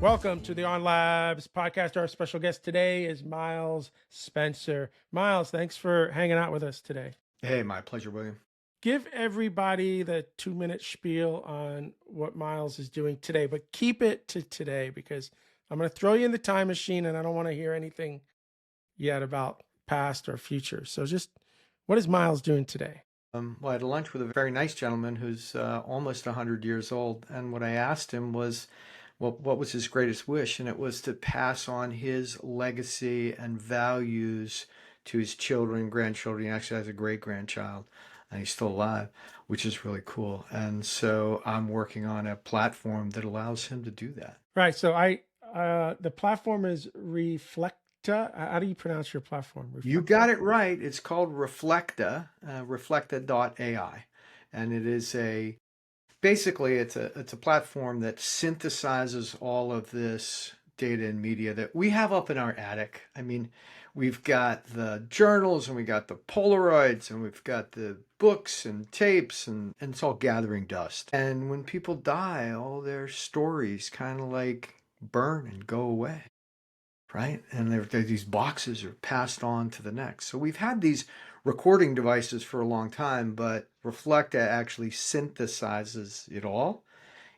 Welcome to the Ardan Labs Podcast. Our special guest today is Miles Spencer. Miles, thanks for hanging out with us today. Hey, my pleasure, William. Give everybody the 2-minute spiel on what Miles is doing today, but keep it to today because I'm going to throw you in the time machine and I don't want to hear anything yet about past or future. So just what is Miles doing today? Well, I had a lunch with a very nice gentleman who's almost 100 years old. And what I asked him was, what was his greatest wish? And it was to pass on his legacy and values to his children, grandchildren. He actually has a great-grandchild, and he's still alive, which is really cool. And so I'm working on a platform that allows him to do that. Right. So the platform is Reflekta. How do you pronounce your platform? Reflekta? You got it right. It's called Reflekta, Reflekta.ai. And it is basically it's a platform that synthesizes all of this data and media that we have up in our attic. I mean, we've got the journals and we got the Polaroids and we've got the books and tapes and it's all gathering dust. And when people die, all their stories kind of like burn and go away. Right? And these boxes are passed on to the next. So we've had these recording devices for a long time, but Reflekta actually synthesizes it all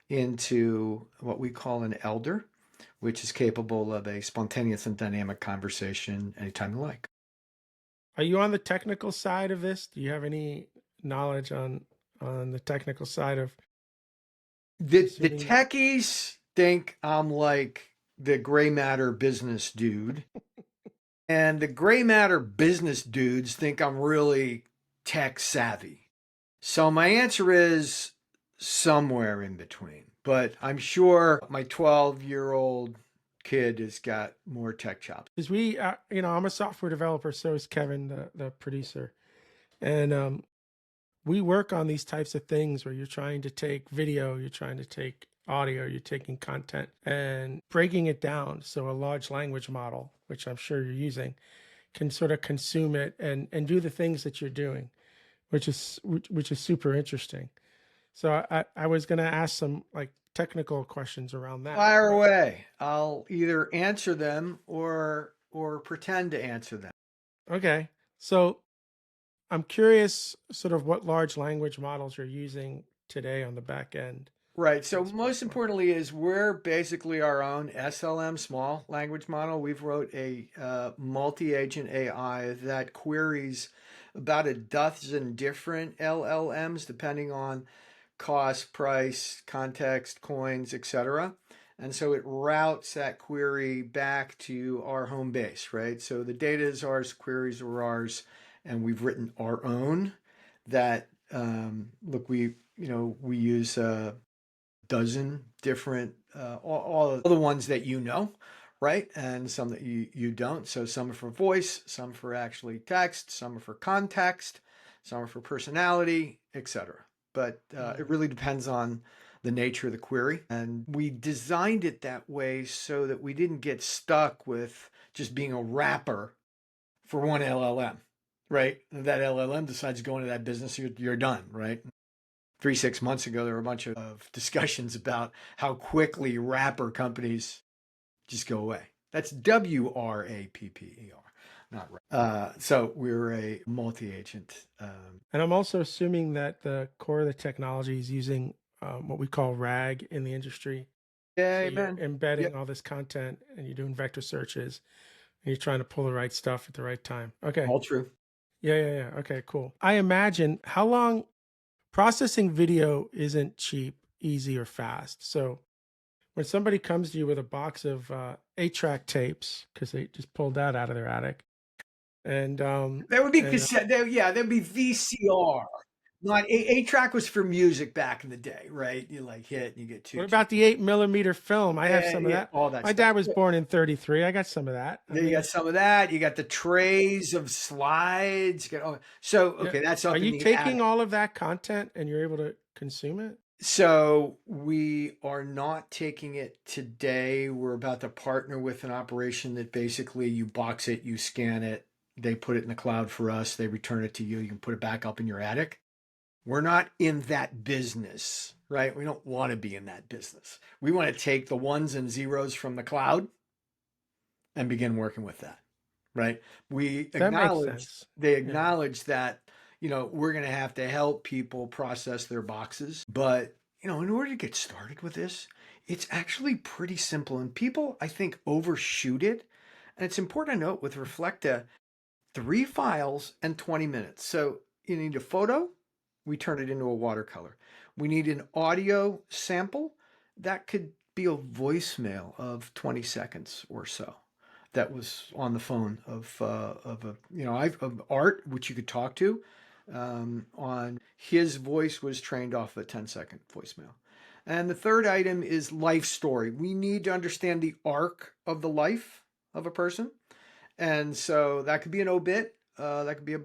into what we call an elder, which is capable of a spontaneous and dynamic conversation anytime you like. Are you on the technical side of this? Do you have any knowledge on the technical side of the techies think I'm like the gray matter business dude. And the gray matter business dudes think I'm really tech savvy. So my answer is somewhere in between. But I'm sure my 12-year-old kid has got more tech chops. Because I'm a software developer, so is Kevin, the producer. And we work on these types of things where you're trying to take video, you're trying to take audio, you're taking content and breaking it down so a large language model, which I'm sure you're using, can sort of consume it and do the things that you're doing, which is super interesting. So I was going to ask some like technical questions around that. Fire away. I'll either answer them or pretend to answer them. Okay. So I'm curious sort of what large language models you're using today on the back end. Right. So most importantly is we're basically our own SLM, small language model. We've wrote a multi-agent AI that queries about a dozen different LLMs depending on cost, price, context, coins, etc. And so it routes that query back to our home base, right? So the data is ours, queries are ours, and we've written our own that, look, we use dozen different, all the ones that you know, right? And some that you don't. So some are for voice, some for actually text, some are for context, some are for personality, etc. But it really depends on the nature of the query. And we designed it that way so that we didn't get stuck with just being a wrapper for one LLM, right? That LLM decides to go into that business, you're done, right? 6 months ago, there were a bunch of discussions about how quickly wrapper companies just go away. That's WRAPPER, not right. So we're a multi-agent. And I'm also assuming that the core of the technology is using what we call RAG in the industry. Yeah, so you're embedding all this content and you're doing vector searches and you're trying to pull the right stuff at the right time. Okay. All true. Yeah. Okay, cool. I imagine how long processing video isn't cheap, easy, or fast. So when somebody comes to you with a box of 8-track tapes, because they just pulled that out of their attic, and that would be cassette. That'd be VCR. Not 8-track was for music back in the day, right? You like hit and you get two. What about the 8mm film? I have some of that. All that. My dad was born in 33. I got some of that. You got some of that. You got the trays of slides. Okay, that's something. Are you taking all of that content and you're able to consume it? So we are not taking it today. We're about to partner with an operation that basically you box it, you scan it, they put it in the cloud for us, they return it to you. You can put it back up in your attic. We're not in that business, right? We don't want to be in that business. We want to take the ones and zeros from the cloud and begin working with that, right? We That makes acknowledge, sense. they Yeah. acknowledge that, we're going to have to help people process their boxes. But, in order to get started with this, it's actually pretty simple. And people, I think, overshoot it. And it's important to note with Reflekta, 3 files and 20 minutes. So you need a photo, we turn it into a watercolor. We need an audio sample, that could be a voicemail of 20 seconds or so. That was on the phone of Art, which you could talk to. On his voice was trained off a 10-second voicemail. And the third item is life story. We need to understand the arc of the life of a person. And so that could be an obit. That could be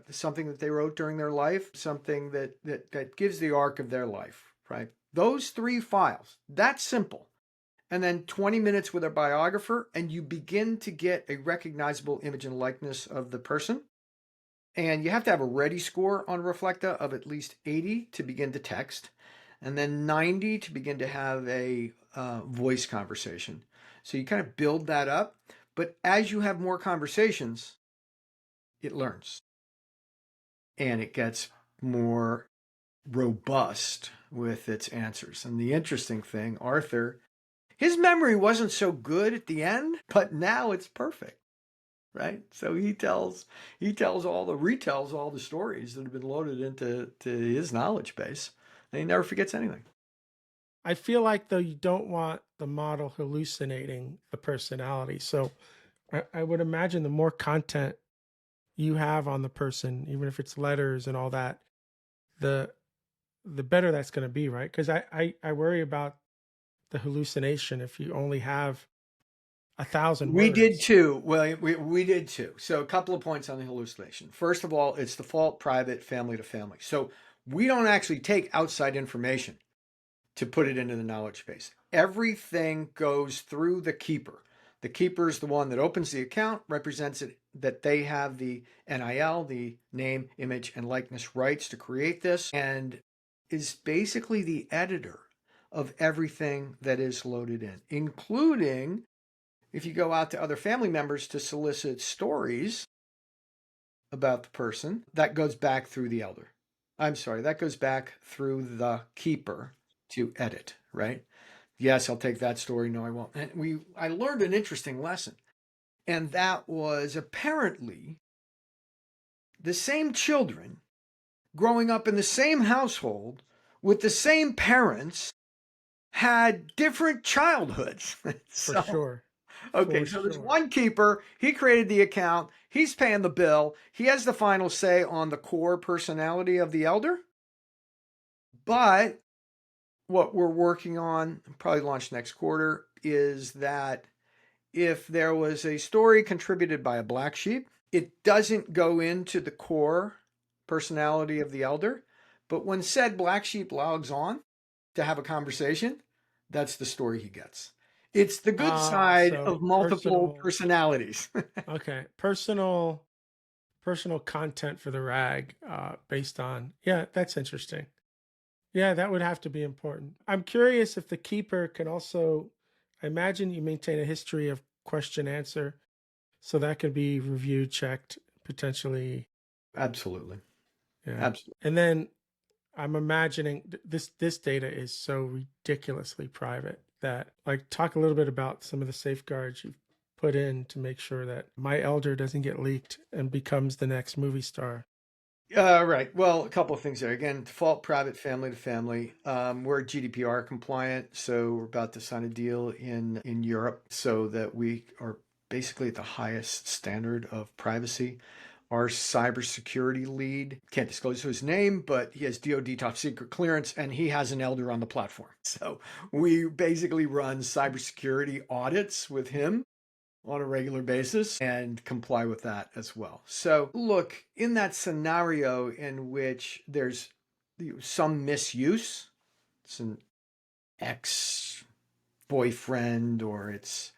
something that they wrote during their life, something that gives the arc of their life, right? Those 3 files, that's simple. And then 20 minutes with a biographer, and you begin to get a recognizable image and likeness of the person. And you have to have a ready score on Reflekta of at least 80 to begin to text, and then 90 to begin to have a voice conversation. So you kind of build that up. But as you have more conversations, it learns and it gets more robust with its answers. And the interesting thing, Arthur, his memory wasn't so good at the end, but now it's perfect, right? So he retells all the stories that have been loaded into his knowledge base, and he never forgets anything. I feel like though you don't want the model hallucinating the personality. So I would imagine the more content you have on the person, even if it's letters and all that, the the better that's going to be, right? Because I worry about the hallucination if you only have 1,000 We did words. too. Well, we did too. So a couple of points on the hallucination. First of all, it's default private, family to family. So we don't actually take outside information to put it into the knowledge base. Everything goes through the keeper. The keeper is the one that opens the account, represents it that they have the NIL, the name, image, and likeness rights to create this, and is basically the editor of everything that is loaded in, including if you go out to other family members to solicit stories about the person, that goes back through the elder. I'm sorry, that goes back through the keeper to edit, right? Yes, I'll take that story. No, I won't. And I learned an interesting lesson. And that was apparently the same children growing up in the same household with the same parents had different childhoods. For So sure. okay, For so there's sure. one keeper. He created the account. He's paying the bill. He has the final say on the core personality of the elder. But what we're working on, probably launch next quarter, is that if there was a story contributed by a black sheep, it doesn't go into the core personality of the elder. But when said black sheep logs on to have a conversation, that's the story he gets. It's the good side So of multiple personal. personalities. Okay, personal content for the rag, based on, yeah, that's interesting. Yeah, that would have to be important. I'm curious if the keeper can also, I imagine you maintain a history of question answer, so that could be reviewed, checked, potentially. Absolutely. Yeah. Absolutely. And then I'm imagining this data is so ridiculously private that, like, talk a little bit about some of the safeguards you've put in to make sure that my elder doesn't get leaked and becomes the next movie star. Right. Well, a couple of things there. Again, default private, family to family. We're GDPR compliant, so we're about to sign a deal in Europe so that we are basically at the highest standard of privacy. Our cybersecurity lead, can't disclose his name, but he has DoD top secret clearance and he has an elder on the platform. So we basically run cybersecurity audits with him on a regular basis and comply with that as well. So, look, in that scenario in which there's some misuse, it's an ex boyfriend or it's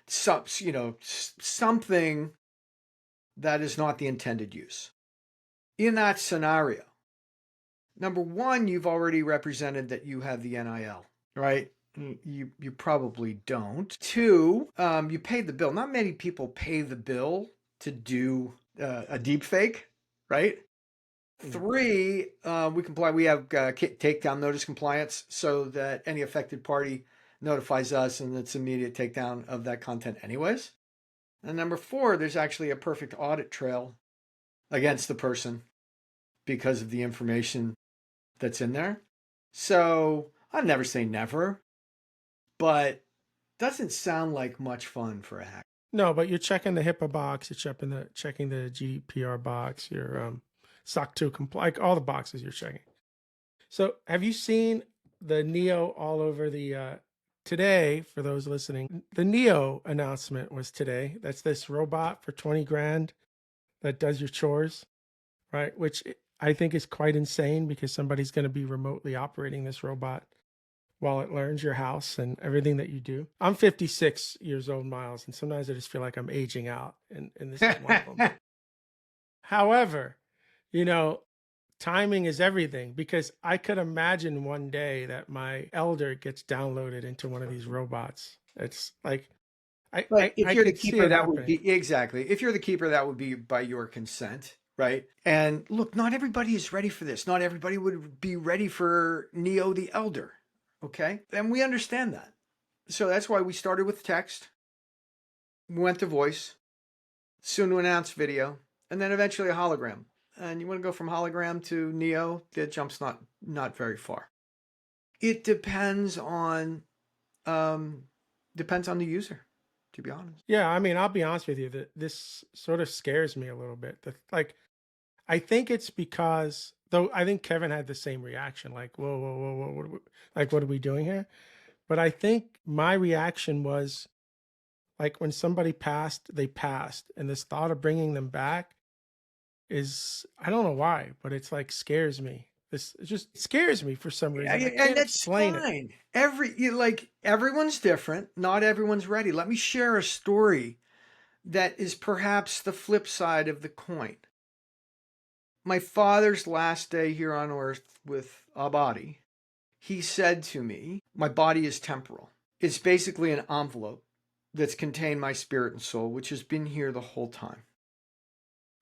something that is not the intended use. In that scenario, Number one, you've already represented that you have the NIL, right? You probably don't. Two, you paid the bill. Not many people pay the bill to do a deep fake, right? Three, we comply. We have takedown notice compliance so that any affected party notifies us and it's immediate takedown of that content anyways. And number four, there's actually a perfect audit trail against the person because of the information that's in there. So I'd never say never, but doesn't sound like much fun for a hacker. No, but you're checking the HIPAA box, you're checking the GDPR box, your SOC 2 like all the boxes you're checking. So have you seen the Neo all over the today, for those listening, the Neo announcement was today. That's this robot for 20 grand that does your chores, right? Which I think is quite insane because somebody's going to be remotely operating this robot while it learns your house and everything that you do. I'm 56 years old, Miles, and sometimes I just feel like I'm aging out, and this is one of them. However, you know, timing is everything, because I could imagine one day that my elder gets downloaded into one of these robots. It's like But if I you're the could see keeper, it that would happening. be exactly. If you're the keeper, that would be by your consent, right? And look, not everybody is ready for this. Not everybody would be ready for Neo the Elder, okay? And we understand that. So that's why we started with text, we went to voice, soon to announce video, and then eventually a hologram. And you want to go from hologram to Neo, the jump's not very far. It depends on the user, to be honest. Yeah, I mean, I'll be honest with you, that this sort of scares me a little bit. Like, I think it's because, though I think Kevin had the same reaction, like, whoa, whoa, whoa, whoa, what are we doing here? But I think my reaction was like when somebody passed, they passed, and this thought of bringing them back is, I don't know why, but it's like scares me. This it just scares me for some reason. I And can't that's explain it. fine. Everyone's different. Not everyone's ready. Let me share a story that is perhaps the flip side of the coin. My father's last day here on earth with a body, he said to me, my body is temporal. It's basically an envelope that's contained my spirit and soul, which has been here the whole time.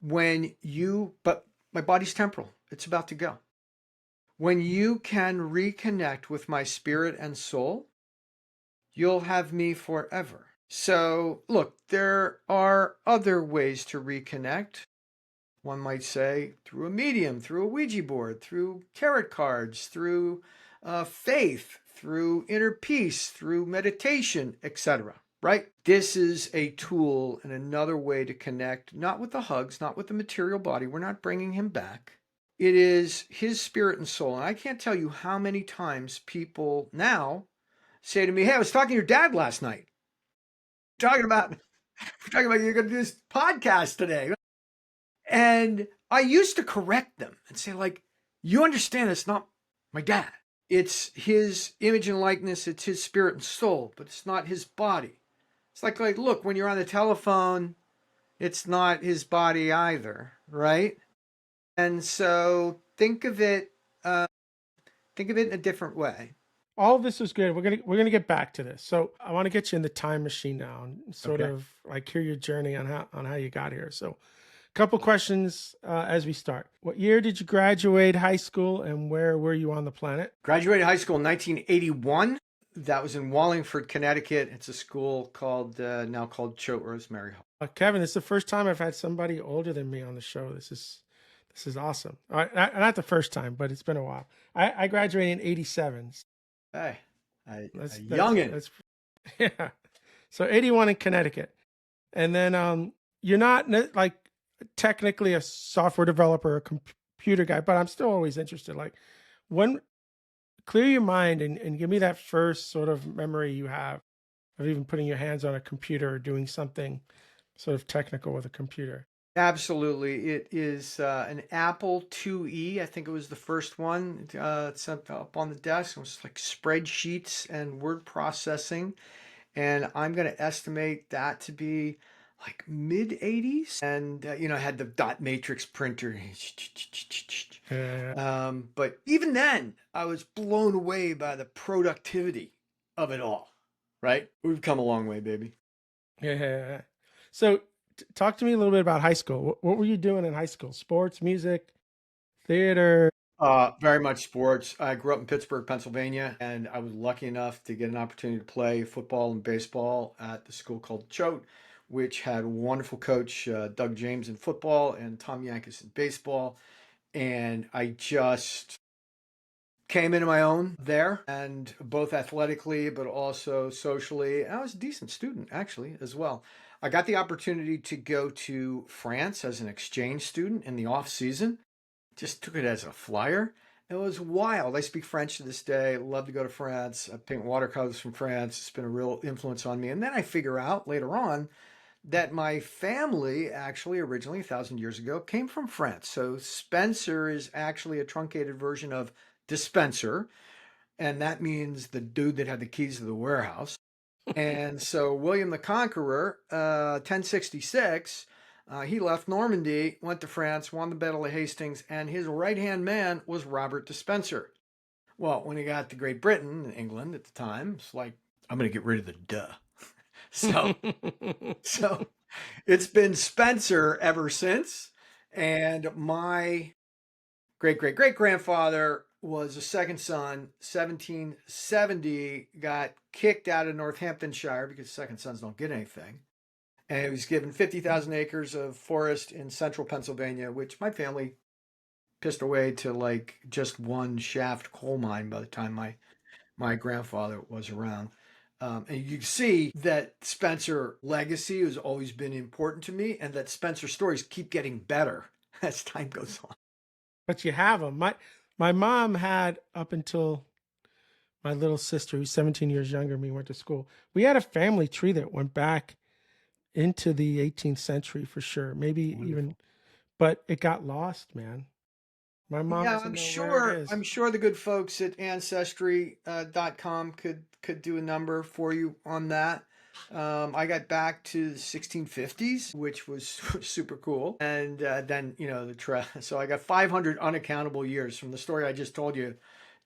But my body's temporal. It's about to go. When you can reconnect with my spirit and soul, you'll have me forever. So, look, there are other ways to reconnect. One might say through a medium, through a Ouija board, through tarot cards, through faith, through inner peace, through meditation, etc. Right? This is a tool and another way to connect, not with the hugs, not with the material body. We're not bringing him back. It is his spirit and soul. And I can't tell you how many times people now say to me, "Hey, I was talking to your dad last night. Talking about, we're talking about you're going to do this podcast today." And I used to correct them and say, like, you understand it's not my dad. It's his image and likeness. It's his spirit and soul, but it's not his body. It's like, look, when you're on the telephone, it's not his body either, right? And so think of it in a different way. All of this is good. We're gonna get back to this. So I want to get you in the time machine now and sort Okay. of like hear your journey on how you got here. So a couple questions as we start. What year did you graduate high school, and where were you on the planet? Graduated high school in 1981. That was in Wallingford, Connecticut. It's a school now called Choate Rosemary Hall. Kevin, this is the first time I've had somebody older than me on the show. This is awesome. Not the first time, but it's been a while. I graduated in '87. Hey, a That's youngin'. that's yeah. So 81 in Connecticut, and then you're not like technically a software developer, a computer guy, but I'm still always interested. Like, when clear your mind and give me that first sort of memory you have of even putting your hands on a computer or doing something sort of technical with a computer. Absolutely. It is an Apple IIe. I think it was the first one sent up on the desk. It was like spreadsheets and word processing. And I'm going to estimate that to be like mid 80s. And, I had the dot matrix printer. Uh, But even then, I was blown away by the productivity of it all, right? We've come a long way, baby. yeah. So, talk to me a little bit about high school. What were you doing in high school? Sports, music, theater? Very much sports. I grew up in Pittsburgh, Pennsylvania, and I was lucky enough to get an opportunity to play football and baseball at the school called Choate, which had a wonderful coach, Doug James in football and Tom Yankees in baseball. And I just came into my own there, and both athletically, but also socially. I was a decent student, actually, as well. I got the opportunity to go to France as an exchange student in the off season. Just took it as a flyer. It was wild. I speak French to this day. Love to go to France. I paint watercolors from France. It's been a real influence on me. And then I figure out later on that my family actually originally 1,000 years ago came from France. So Spencer is actually a truncated version of dispenser, and that means the dude that had the keys to the warehouse. And so William the Conqueror, 1066, he left Normandy, went to France, won the Battle of Hastings, and his right-hand man was Robert Dispenser. Well, when he got to Great Britain, England at the time, it's like, I'm going to get rid of the duh. So, so it's been Spencer ever since. And my great great great grandfather was a second son, 1770, got kicked out of Northamptonshire because second sons don't get anything. And he was given 50,000 acres of forest in central Pennsylvania, which my family pissed away to like just one shaft coal mine by the time my grandfather was around. And you see that Spencer legacy has always been important to me, and that Spencer stories keep getting better as time goes on. But you have them. My mom had, up until my little sister, who's 17 years younger than me, went to school. We had a family tree that went back into the 18th century for sure. Maybe Wonderful. even, but it got lost, man. My mom Yeah, doesn't know where it I'm is. sure the good folks at ancestry.com could do a number for you on that. I got back to the 1650s, which was super cool. And then, so I got 500 unaccountable years from the story I just told you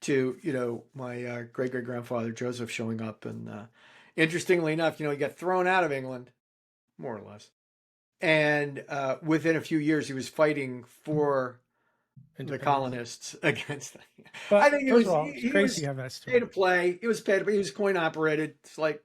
to, my great great grandfather Joseph showing up. And interestingly enough, he got thrown out of England, more or less. And within a few years, he was fighting for the Independence. colonists against them. I But think first of all, it's he crazy was you have that pay story. to play. He was paid to play. He was coin operated. It's like,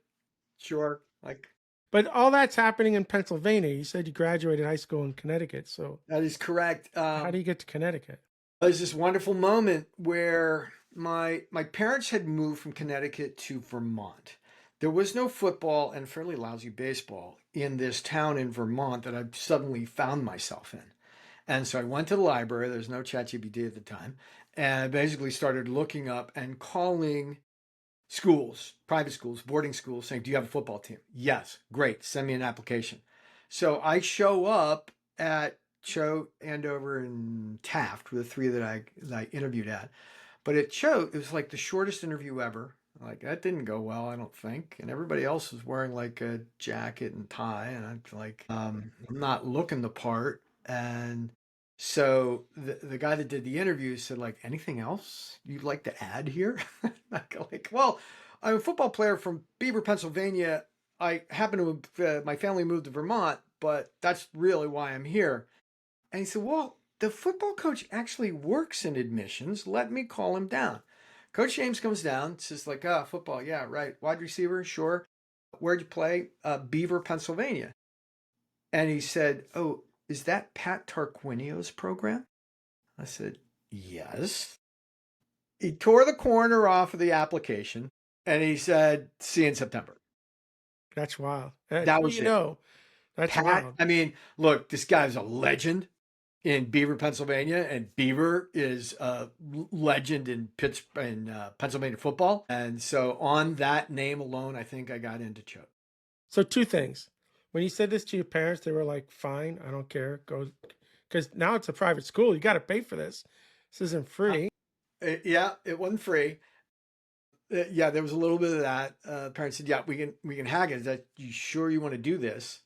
sure, like But all that's happening in Pennsylvania. You said you graduated high school in Connecticut. So that is correct. how do you get to Connecticut? There's this wonderful moment where my parents had moved from Connecticut to Vermont. There was no football and fairly lousy baseball in this town in Vermont that I suddenly found myself in. And so I went to the library. There's no ChatGPT at the time. And I basically started looking up and calling schools, private schools, boarding schools, saying, "Do you have a football team?" "Yes." "Great. Send me an application." So I show up at Choate, Andover, and Taft were the three that I interviewed at. But at Choate, it was like the shortest interview ever. Like that didn't go well, I don't think. And everybody else was wearing like a jacket and tie, and I'm like, I'm not looking the part. And so the guy that did the interview said, like, anything else you'd like to add here? I go like, well, I'm a football player from Beaver, Pennsylvania. I happen to my family moved to Vermont, but that's really why I'm here. And he said, well, the football coach actually works in admissions. Let me call him down. Coach James comes down, says like, football, yeah, right. Wide receiver, sure. Where'd you play? Beaver, Pennsylvania. And he said, oh, is that Pat Tarquinio's program? I said, yes. He tore the corner off of the application and he said, see you in September. That's wild. That Who was you it. know? That's Pat, wild. I mean, look, this guy's a legend in Beaver, Pennsylvania, and Beaver is a legend in Pennsylvania football. And so on that name alone, I think I got into Choate. So two things. When you said this to your parents, they were like, "Fine, I don't care. Go," because now it's a private school. You got to pay for this. This isn't free. Yeah, it wasn't free. Yeah, there was a little bit of that. Parents said, "Yeah, we can hack it. Is that you sure you want to do this?"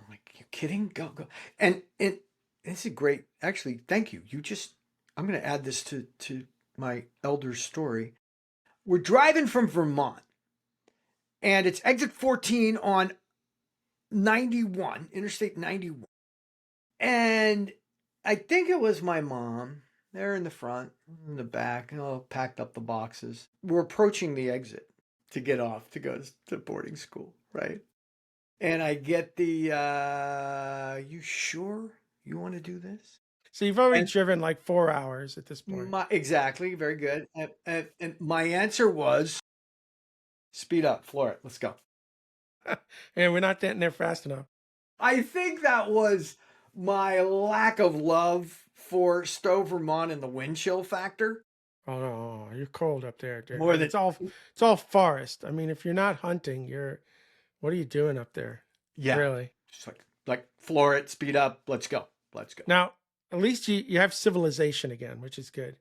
I'm like, you kidding? Go, go. And it's a great, actually, thank you. I'm going to add this to my elder's story. We're driving from Vermont and it's exit 14 on 91, Interstate 91. And I think it was my mom. They're in the front, in the back, packed up the boxes. We're approaching the exit to get off to go to boarding school, right? And I get you sure you want to do this? So you've already And driven like 4 hours at this point. exactly, very good. And my answer was, speed up, floor it, let's go. And we're not getting there fast enough. I think that was my lack of love for Stowe, Vermont and the wind chill factor. Oh no, you're cold up there, dude. More And than, it's all forest. I mean, if you're not hunting, what are you doing up there? yeah, Really? just like floor it, speed up, let's go. Let's go. Now, at least you have civilization again, which is good.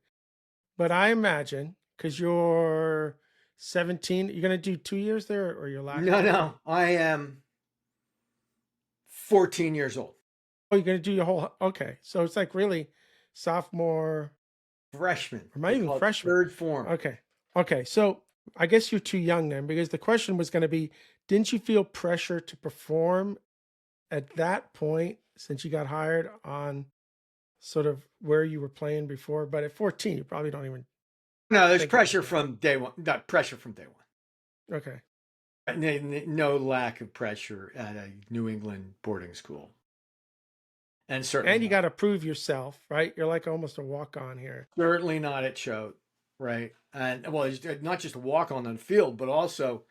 But I imagine because you're 17, you're gonna do 2 years there, or your last? No, I am 14 years old. Oh, you're gonna do your whole. Okay, so it's like really sophomore, Freshman. or maybe even freshman. Third form. Okay. So I guess you're too young then, because the question was going to be, didn't you feel pressure to perform at that point since you got hired on sort of where you were playing before? But at 14, you probably don't even. No, there's think pressure about from day one. Not pressure from day one. Okay. No lack of pressure at a New England boarding school. And certainly And you got to prove yourself, right? You're like almost a walk on here. certainly not at Choate, right? And well, it's not just a walk on the field, but also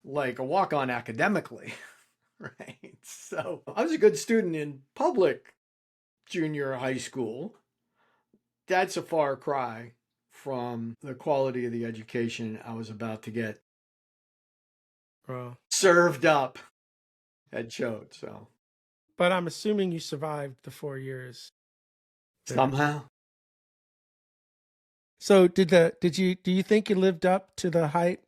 like a walk on academically, right? So I was a good student in public junior high school. That's a far cry from the quality of the education I was about to get Well, served up at Choate. So but I'm assuming you survived the 4 years there. somehow. So do you think you lived up to the hype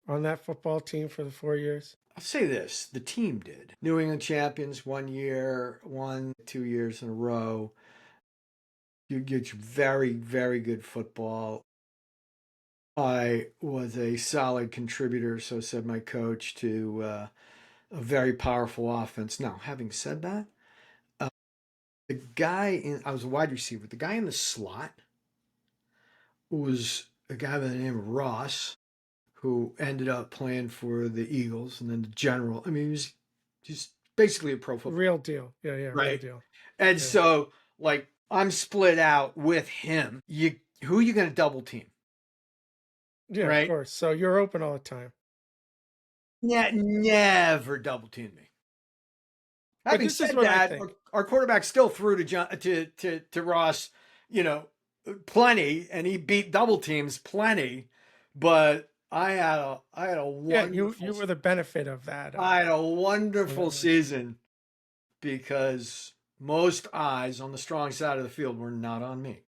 on that football team for the 4 years? I'll say this, the team did. New England champions 1 year, 2 years in a row. You get very, very good football. I was a solid contributor, so said my coach, to a very powerful offense. Now, having said that, I was a wide receiver. The guy in the slot was a guy by the name of Ross, who ended up playing for the Eagles and then the General. I mean, he was just basically a pro football. Real deal. Yeah, real Right. deal. And Yeah. so, like, I'm split out with him. Who are you going to double team? Yeah, Right? of course. So you're open all the time. Yeah, never double team me. But Having this is said what I that, think. our quarterback still threw to Ross, plenty, and he beat double teams plenty. But I had a Yeah, wonderful you were the benefit of that. I had a wonderful Whatever. season because most eyes on the strong side of the field were not on me.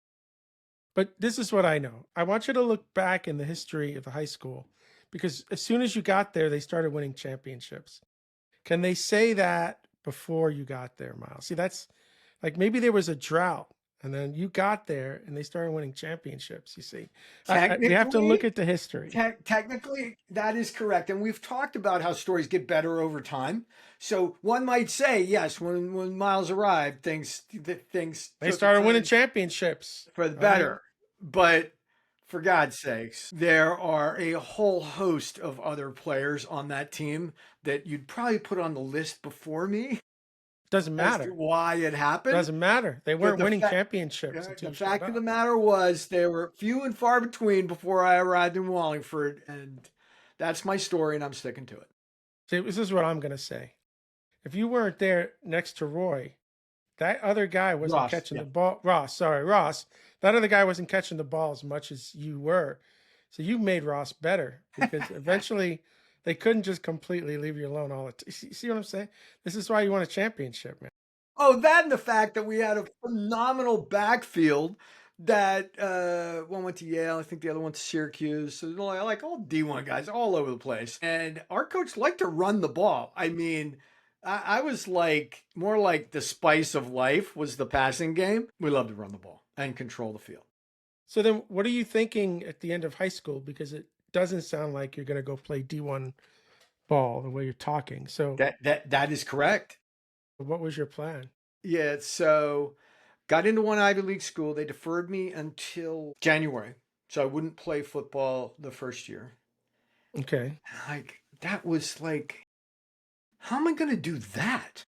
But this is what I know. I want you to look back in the history of the high school, because as soon as you got there, they started winning championships. Can they say that before you got there, Miles? See, that's like maybe there was a drought and then you got there and they started winning championships. You see, we have to look at the history. Technically, that is correct. And we've talked about how stories get better over time. So one might say, yes, when Miles arrived, things They started winning championships for the better. But for God's sakes, there are a whole host of other players on that team that you'd probably put on the list before me. Doesn't As to matter. why it happened. Doesn't matter. They weren't winning championships. The until you fact showed of the up. matter was, they were few and far between before I arrived in Wallingford, and that's my story, and I'm sticking to it. See, this is what I'm going to say. If you weren't there next to Roy, that other guy wasn't Ross, catching yeah. the ball. Ross. That other guy wasn't catching the ball as much as you were. So you made Ross better, because eventually they couldn't just completely leave you alone all the time. See what I'm saying? This is why you won a championship, man. Oh, that and the fact that we had a phenomenal backfield that one went to Yale, I think the other went to Syracuse. So like all D1 guys all over the place. And our coach liked to run the ball. I mean, I was like more like the spice of life was the passing game. We love to run the ball and control the field. So then, what are you thinking at the end of high school? Because it doesn't sound like you're going to go play D1 ball the way you're talking. So, That is correct. what was your plan? Yeah, so got into one Ivy League school. They deferred me until January, so I wouldn't play football the first year. Okay. Like that was like, how am I going to do that?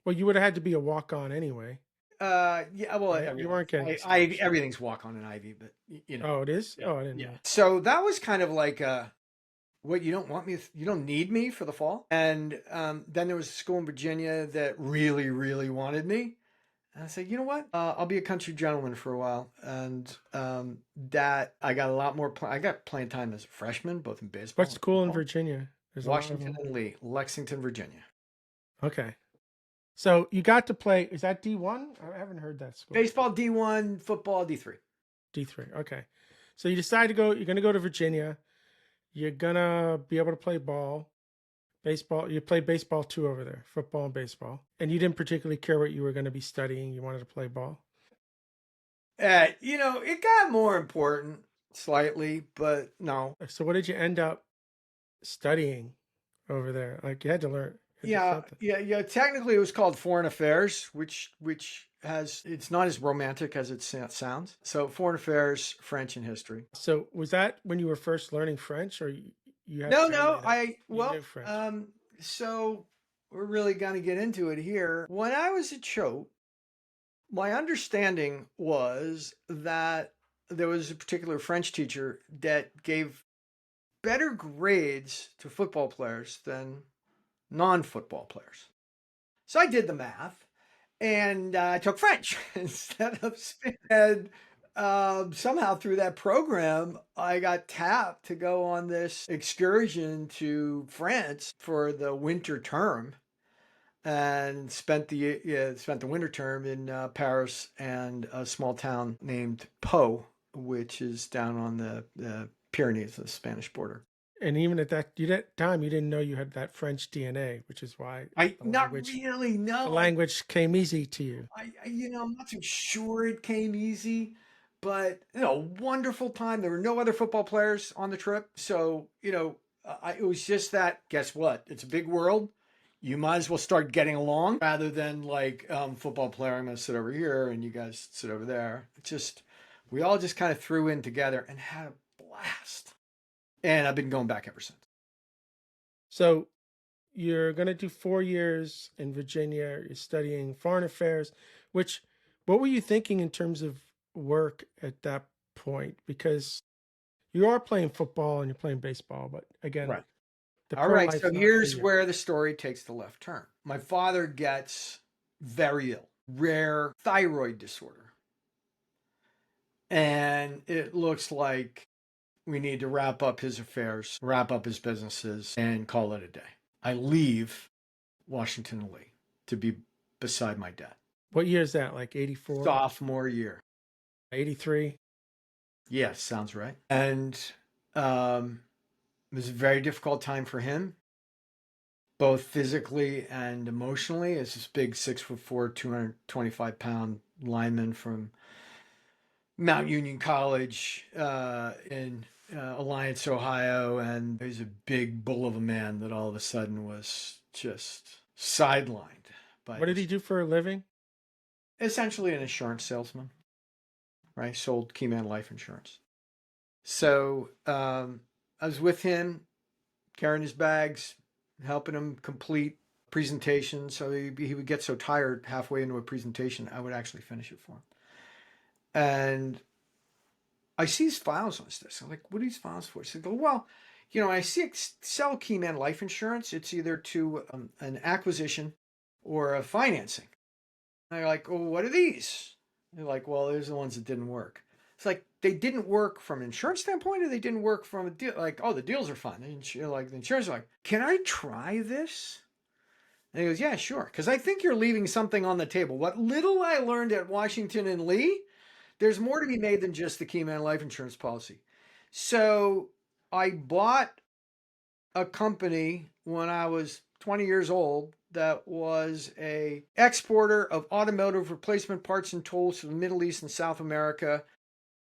Well, you would have had to be a walk on anyway, Yeah, well, right? You weren't getting a scholarship. everything's walk on an Ivy, but you know, Oh, it is? yeah, Oh, I didn't yeah. know. So that was kind of like, what you don't want me, you don't need me for the fall. And then there was a school in Virginia that really, really wanted me. And I said, you know what? I'll be a country gentleman for a while. And that I got a lot more. I got playing time as a freshman, both in baseball What and school in football. Virginia? There's a lot of Washington them. and Lee, Lexington, Virginia. Okay. So you got to play, is that D1? I haven't heard that school. Baseball D1, football D3. D3. Okay. So you decide to go, you're going to go to Virginia. You're going to be able to play ball, baseball. You played baseball too over there, football and baseball. And you didn't particularly care what you were going to be studying. You wanted to play ball. It got more important slightly, but no. So what did you end up studying over there? Like you had to learn, you had to Yeah, something. yeah. Technically, it was called Foreign Affairs, which has it's not as romantic as it sounds. So, Foreign Affairs, French, and History. So was that when you were first learning French, or you had No, family no. that you knew French? So we're really gonna get into it here. When I was at Choate, my understanding was that there was a particular French teacher that gave better grades to football players than non-football players. So I did the math and I took French instead of Spanish. And somehow through that program, I got tapped to go on this excursion to France for the winter term, and spent the winter term in Paris and a small town named Po, which is down on the Pyrenees, the Spanish border. And even at that time, you didn't know you had that French DNA, which is why I the not language really the know. language came easy to you. I'm not too sure it came easy, but wonderful time. There were no other football players on the trip, so it was just that. Guess what? It's a big world. You might as well start getting along rather than like football player. I'm going to sit over here and you guys sit over there. We all just kind of threw in together and had a blast. And I've been going back ever since. So you're going to do 4 years in Virginia. You're studying foreign affairs, what were you thinking in terms of work at that point? Because you are playing football and you're playing baseball, but again, Right. the All pro right, so life's not for here's you. where the story takes the left turn. My father gets very ill, rare thyroid disorder. And it looks like we need to wrap up his affairs, wrap up his businesses, and call it a day. I leave Washington and Lee to be beside my dad. What year is that? Like 84, Sophomore year. 83? Yes, sounds right. And it was a very difficult time for him, both physically and emotionally, as this big 6'4", 225-pound lineman from Mount Union College in Alliance, Ohio, and he's a big bull of a man that all of a sudden was just sidelined by What did he do for a living? essentially an insurance salesman, right? Sold Keyman Life Insurance. So I was with him, carrying his bags, helping him complete presentations. So he would get so tired halfway into a presentation, I would actually finish it for him. And I see his files on his desk. I'm like, what are these files for? He said, well, I sell Keyman Life Insurance. It's either to an acquisition or a financing. And they're like, well, what are these? They're like, well, there's the ones that didn't work. It's like they didn't work from an insurance standpoint, or they didn't work from a deal. Like, oh, the deals are fine. Like the insurance is like, can I try this? And he goes, yeah, sure. Because I think you're leaving something on the table. What little I learned at Washington and Lee, there's more to be made than just the Keyman life insurance policy. So I bought a company when I was 20 years old that was a exporter of automotive replacement parts and tools to the Middle East and South America,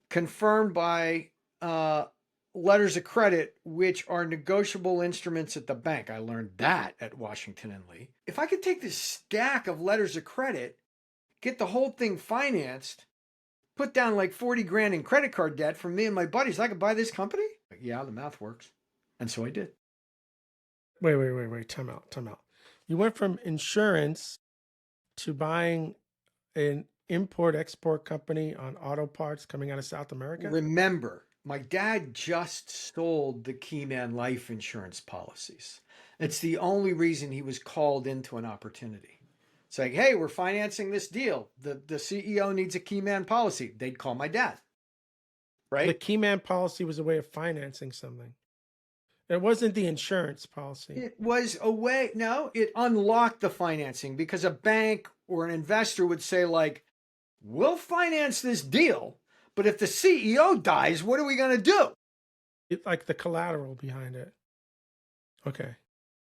confirmed by letters of credit, which are negotiable instruments at the bank. I learned that at Washington and Lee. If I could take this stack of letters of credit, get the whole thing financed, put down like 40 grand in credit card debt from me and my buddies, I could buy this company? Yeah, the math works. And so I did. Wait. Time out. You went from insurance to buying an import-export company on auto parts coming out of South America? Remember, my dad just sold the Keyman life insurance policies. It's the only reason he was called into an opportunity. It's like, hey, we're financing this deal. The CEO needs a Keyman policy. They'd call my dad. Right? The Keyman policy was a way of financing something. It wasn't the insurance policy. It was a way, no, it unlocked the financing because a bank or an investor would say, like, we'll finance this deal, but if the CEO dies, what are we going to do? It's like the collateral behind it. Okay.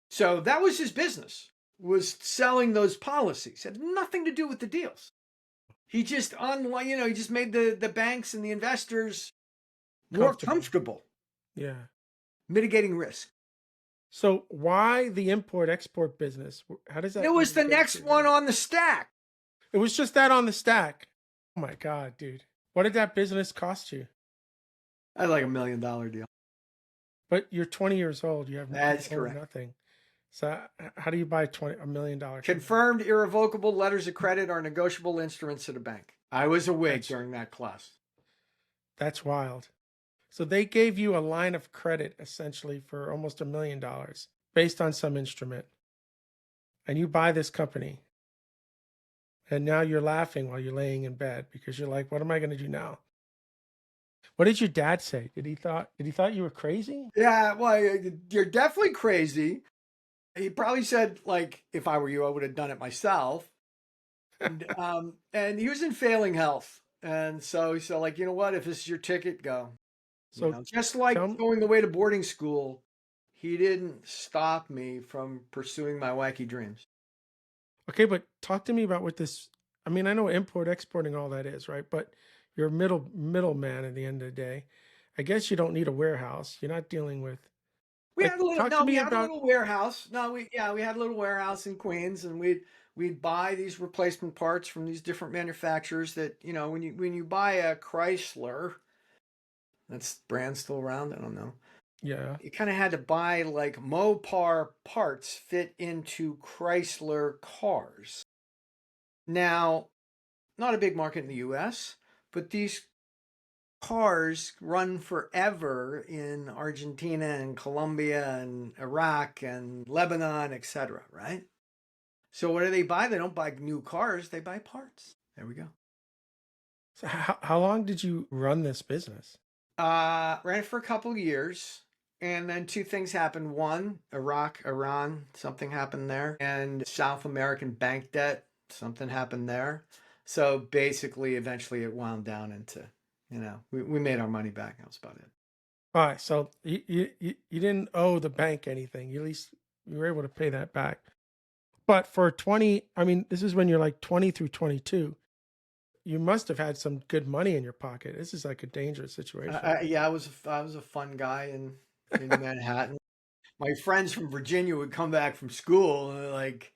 So that was his business, was selling those policies. It had nothing to do with the deals. He just, he just made the banks and the investors more comfortable. Yeah. Mitigating risk. So why the import-export business? How does that? It was the next one on the stack. It was just that on the stack. Oh my God, dude. What did that business cost you? I had like $1 million deal. But you're 20 years old. You have That's correct. Nothing. So how do you buy $1 million? Confirmed irrevocable letters of credit are negotiable instruments at a bank. I was awake during that class. That's wild. So they gave you a line of credit essentially for almost $1 million based on some instrument. And you buy this company. And now you're laughing while you're laying in bed because you're like, what am I going to do now? What did your dad say? Did he thought you were crazy? Yeah, well, you're definitely crazy. He probably said, like, if I were you, I would have done it myself. And he was in failing health. And so he said, like, you know what? If this is your ticket, go. So just like going away to boarding school, he didn't stop me from pursuing my wacky dreams. Okay, but talk to me about what this, I mean, I know import, exporting, all that is, right? But you're a middleman at the end of the day. I guess you don't need a warehouse. You're not dealing with. We had a little warehouse. We had a little warehouse in Queens, and we'd buy these replacement parts from these different manufacturers that, when you buy a Chrysler, that's brand still around? I don't know. Yeah. You kind of had to buy like Mopar parts fit into Chrysler cars. Now, not a big market in the US, but these cars run forever in Argentina and Colombia and Iraq and Lebanon, etc., right? So what do they buy? They don't buy new cars, they buy parts. There we go. So how long did you run this business? Ran it for a couple of years. And then two things happened. One, Iraq, Iran, something happened there. And South American bank debt, something happened there. So basically, eventually it wound down into, we made our money back. That was about it. All right. So you didn't owe the bank anything. At least you were able to pay that back. But for 20, I mean, this is when you're like 20 through 22. You must have had some good money in your pocket. This is like a dangerous situation. I was a fun guy in Manhattan. My friends from Virginia would come back from school and like,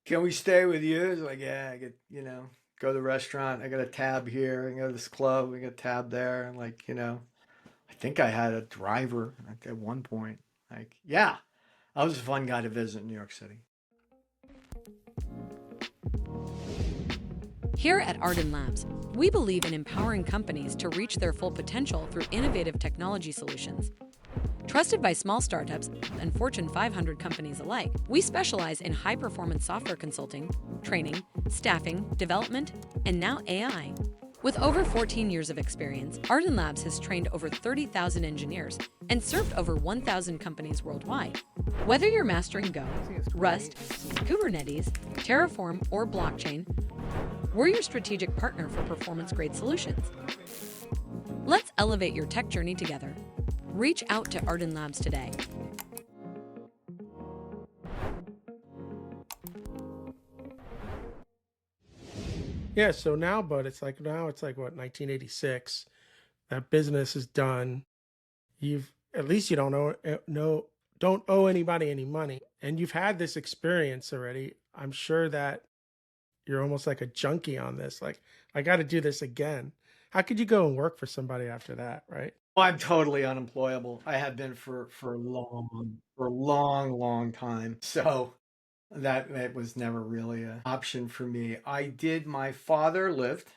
can we stay with you? It's like, yeah, I get, go to the restaurant. I got a tab here. I go to this club. We got a tab there. And like, I think I had a driver at one point. Like, yeah, I was a fun guy to visit in New York City. Here at Ardan Labs, we believe in empowering companies to reach their full potential through innovative technology solutions. Trusted by small startups and Fortune 500 companies alike, we specialize in high-performance software consulting, training, staffing, development, and now AI. With over 14 years of experience, Ardan Labs has trained over 30,000 engineers and served over 1,000 companies worldwide. Whether you're mastering Go, Rust, Kubernetes, Terraform, or blockchain, we're your strategic partner for performance-grade solutions. Let's elevate your tech journey together. Reach out to Ardan Labs today. Yeah. So now, but now it's like what, 1986. That business is done. You've at least you don't owe no don't owe anybody any money, and you've had this experience already. I'm sure that you're almost like a junkie on this. Like, I got to do this again. How could you go and work for somebody after that, right? I'm totally unemployable. I have been for a long time. So that was never really an option for me. My father lived.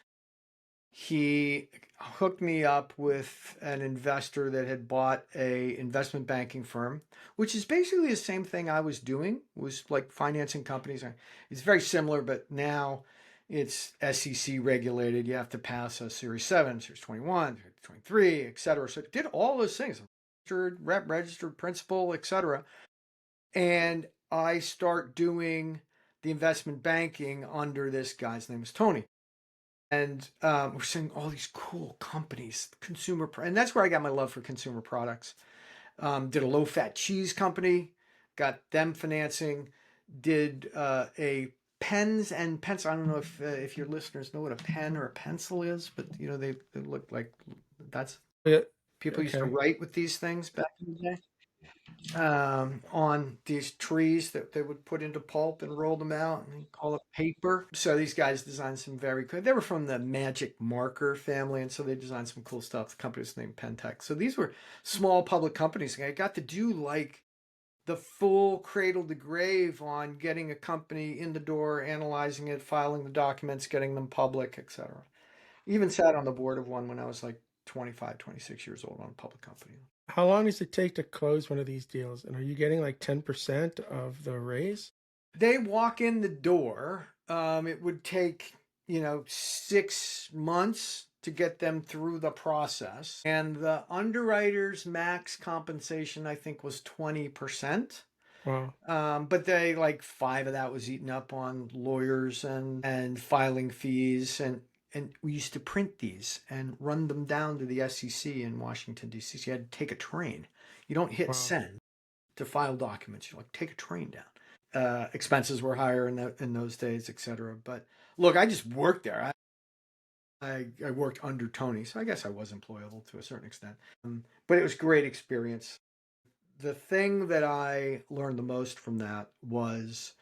He hooked me up with an investor that had bought a investment banking firm, which is basically the same thing I was doing, was like financing companies. It's very similar, but now it's SEC regulated. You have to pass a Series 7, Series 21, Series 23, et cetera. So it did all those things, registered rep, registered principal, et cetera. And I start doing the investment banking under this guy's name is Tony. And we're seeing all these cool companies, and that's where I got my love for consumer products. Did a low-fat cheese company, got them financing. Did a pens and pencil. I don't know if your listeners know what a pen or a pencil is, but they look like that's Yeah. people used to Okay. write with these things back in the day on these trees that they would put into pulp and roll them out and they call it paper. So these guys designed some very cool. They were from the Magic Marker family, and so they designed some cool stuff. The company was named Pentec. So these were small public companies. I got to do like the full cradle to grave on getting a company in the door, analyzing it, filing the documents, getting them public, etc. Even sat on the board of one when I was like 25, 26 years old on a public company. How long does it take to close one of these deals? And are you getting like 10% of the raise? They walk in the door. It would take, 6 months to get them through the process. And the underwriter's max compensation, I think, was 20%. Wow. But they like 5 of that was eaten up on lawyers and filing fees. And we used to print these and run them down to the SEC in Washington, D.C. So you had to take a train. You don't hit Wow. send to file documents. You like take a train down. Expenses were higher in those days, etc. But look, I just worked there. I worked under Tony, so I guess I was employable to a certain extent. But it was a great experience. The thing that I learned the most from that was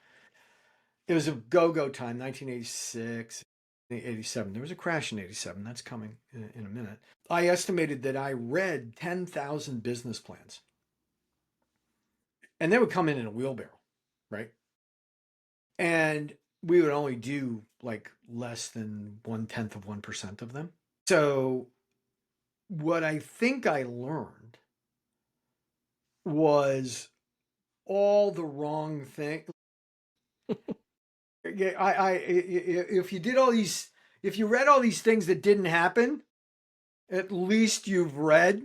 it was a go-go time, 1986, 87. There was a crash in 87. That's coming in a minute. I estimated that I read 10,000 business plans. And they would come in a wheelbarrow, right? And we would only do like less than 1/10 of 1% of them. So what I think I learned was all the wrong thing. If you did all these, if you read all these things that didn't happen, at least you've read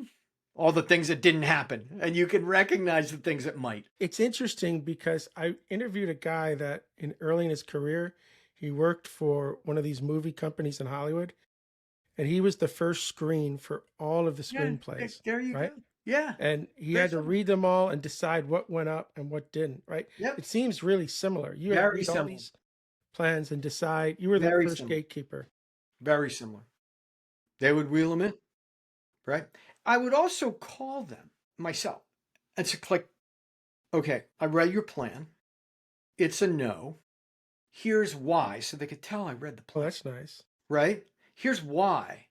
all the things that didn't happen and you can recognize the things that might. It's interesting because I interviewed a guy that early in his career, he worked for one of these movie companies in Hollywood, and he was the first screen for all of the Yeah, screenplays, there you right? go. Yeah. And he Very had to simple. read them all and decide what went up and what didn't, right? Yep. It seems really similar. You had to Very read all simple. these plans and decide. You were the Very first similar. gatekeeper. Very similar. They would wheel them in, right? I would also call them myself and say, like, okay, I read your plan. It's a no. Here's why. So they could tell I read the Oh, plan, that's nice. right? Here's why.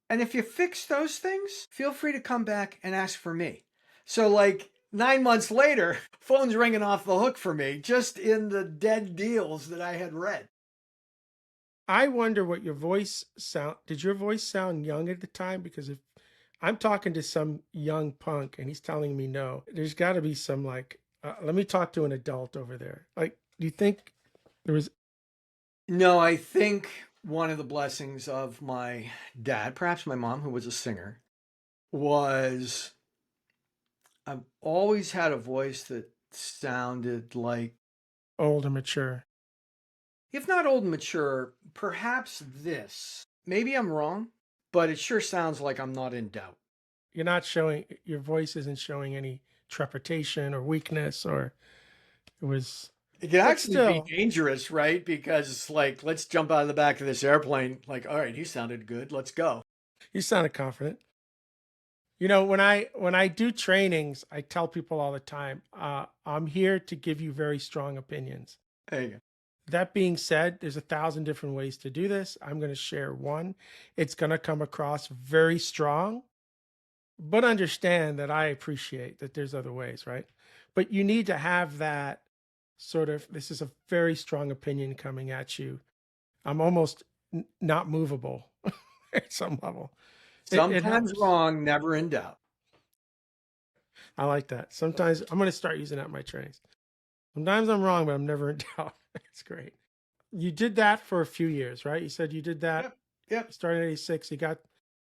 And if you fix those things, feel free to come back and ask for me. So, like 9 months later, phone's ringing off the hook for me just in the dead deals that I had read. I wonder what your voice sound. Did your voice sound young at the time? Because if I'm talking to some young punk and he's telling me no, there's got to be some like, let me talk to an adult over there. Like, do you think there was? No, I think one of the blessings of my dad, perhaps my mom, who was a singer, was I've always had a voice that sounded like, Old and mature? if not old and mature, perhaps this. Maybe I'm wrong, but it sure sounds like I'm not in doubt. You're not showing, your voice isn't showing any trepidation or weakness, or it was. It can But actually be still, dangerous, right? Because it's like, let's jump out of the back of this airplane. Like, all right, he sounded good. Let's go. you sounded confident. You know, when I do trainings, I tell people all the time, I'm here to give you very strong opinions. There you go. That being said, there's 1,000 different ways to do this. I'm going to share one. It's going to come across very strong, but understand that I appreciate that there's other ways, right? But you need to have that sort of, this is a very strong opinion coming at you. I'm almost not movable at some level. It Sometimes helps. wrong, never in doubt. I like that. Sometimes I'm going to start using that in my trainings. Sometimes I'm wrong, but I'm never in doubt. It's great. You did that for a few years, right? You said you did that Yep. Yep. starting at 86. You got,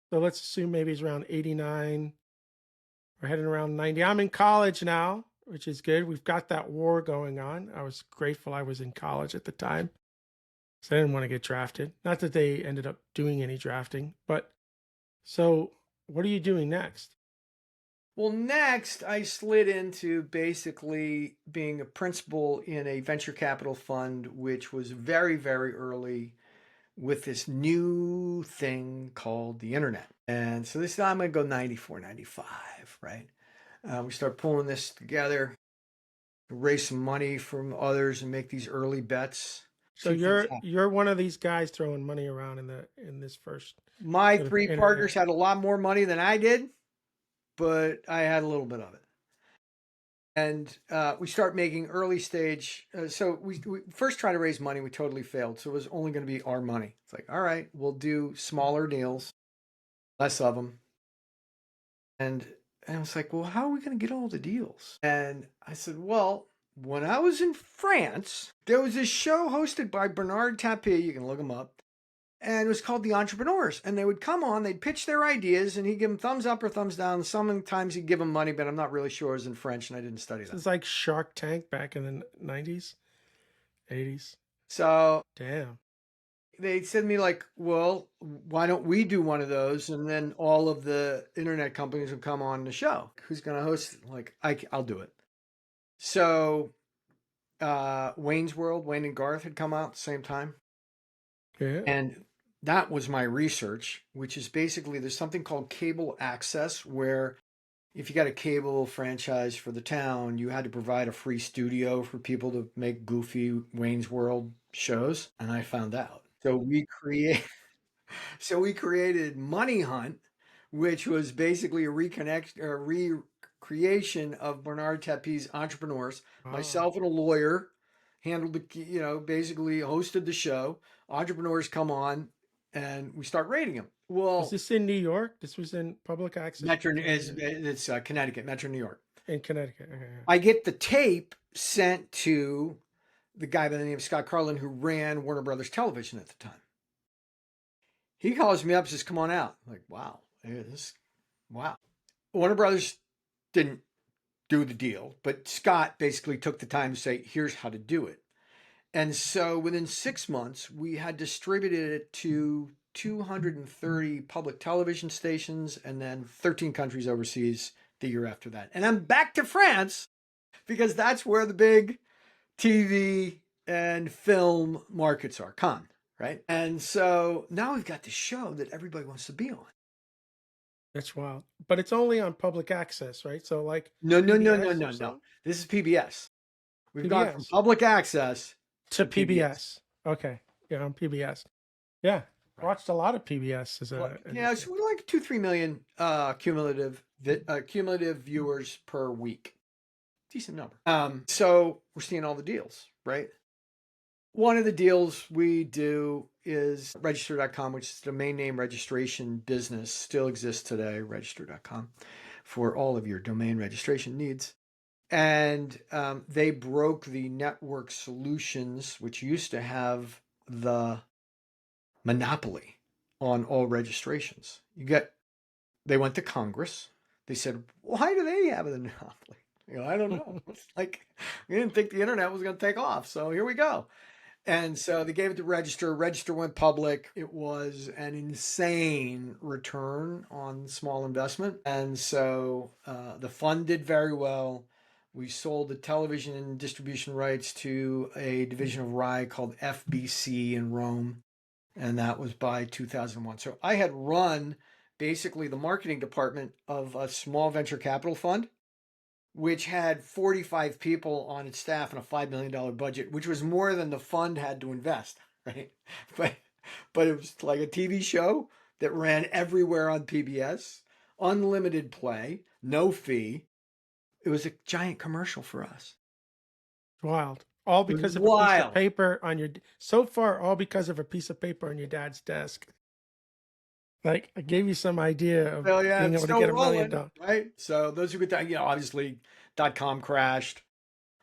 so let's assume maybe it's around 89 or heading around 90. I'm in college now, which is good. We've got that war going on. I was grateful I was in college at the time. So I didn't want to get drafted. Not that they ended up doing any drafting, but so what are you doing next? Well, next, I slid into basically being a principal in a venture capital fund, which was very, very early with this new thing called the internet. And so this time I'm going to go 94, 95, right? We start pulling this together, raise some money from others and make these early bets. So Two things happen. you're one of these guys throwing money around in this first My sort of three partners internet. had a lot more money than I did, but I had a little bit of it. And we start making early stage. So we first try to raise money. We totally failed. So it was only going to be our money. It's like, all right, we'll do smaller deals, less of them. And I was like, well, how are we going to get all the deals? And I said, well, when I was in France, there was this show hosted by Bernard Tapie. You can look him up. And it was called The Entrepreneurs. And they would come on, they'd pitch their ideas, and he'd give them thumbs up or thumbs down. Sometimes he'd give them money, but I'm not really sure. It was in French, and I didn't study that. It's like Shark Tank back in the 90s, 80s. So Damn. they said to me, like, well, why don't we do one of those? And then all of the internet companies would come on the show. Who's going to host it? Like, I'll do it. So Wayne's World, Wayne and Garth had come out at the same time. Yeah. And that was my research, which is basically there's something called cable access, where if you got a cable franchise for the town, you had to provide a free studio for people to make goofy Wayne's World shows. And I found out. So we created Money Hunt, which was basically a recreation of Bernard Tapie's Entrepreneurs. Wow. Myself and a lawyer handled basically hosted the show. Entrepreneurs come on and we start rating them. Well, Was this in New York? This was in public access? it's Connecticut, Metro New York. In Connecticut. Okay, yeah. I get the tape sent to the guy by the name of Scott Carlin, who ran Warner Brothers Television at the time. He calls me up and says, come on out. I'm like, wow. Wow. Warner Brothers didn't do the deal, but Scott basically took the time to say, here's how to do it. And so within 6 months, we had distributed it to 230 public television stations and then 13 countries overseas the year after that. And I'm back to France because that's where the big TV and film markets are, Cannes, right? And so now we've got this show that everybody wants to be on. That's wild. But it's only on public access, right? So like No. PBS or something? This is PBS. We've gone from PBS. public access To PBS. Okay. Yeah, on PBS. Yeah. I watched a lot of PBS as a Yeah, so we're like 2-3 million cumulative viewers per week. Decent number. So we're seeing all the deals, right? One of the deals we do is register.com, which is a domain name registration business, still exists today, register.com, for all of your domain registration needs. And they broke the network solutions, which used to have the monopoly on all registrations. They went to Congress. They said, why do they have the monopoly? I don't know. It's like, we didn't think the internet was going to take off. So here we go. And so they gave it to Register. Register went public. It was an insane return on small investment. And so the fund did very well. We sold the television and distribution rights to a division of RAI called FBC in Rome, and that was by 2001. So I had run basically the marketing department of a small venture capital fund, which had 45 people on its staff and a $5 million budget, which was more than the fund had to invest, right? But, but it was like a TV show that ran everywhere on PBS, unlimited play, no fee. It was a giant commercial for us. Wild. All It was because of a piece of wild. paper on your, so far, all because of a piece of paper on your dad's desk. Like, I gave you some idea of Well, yeah, being it's able to still get $1 rolling, million. right? So those are good times. Obviously, .com crashed.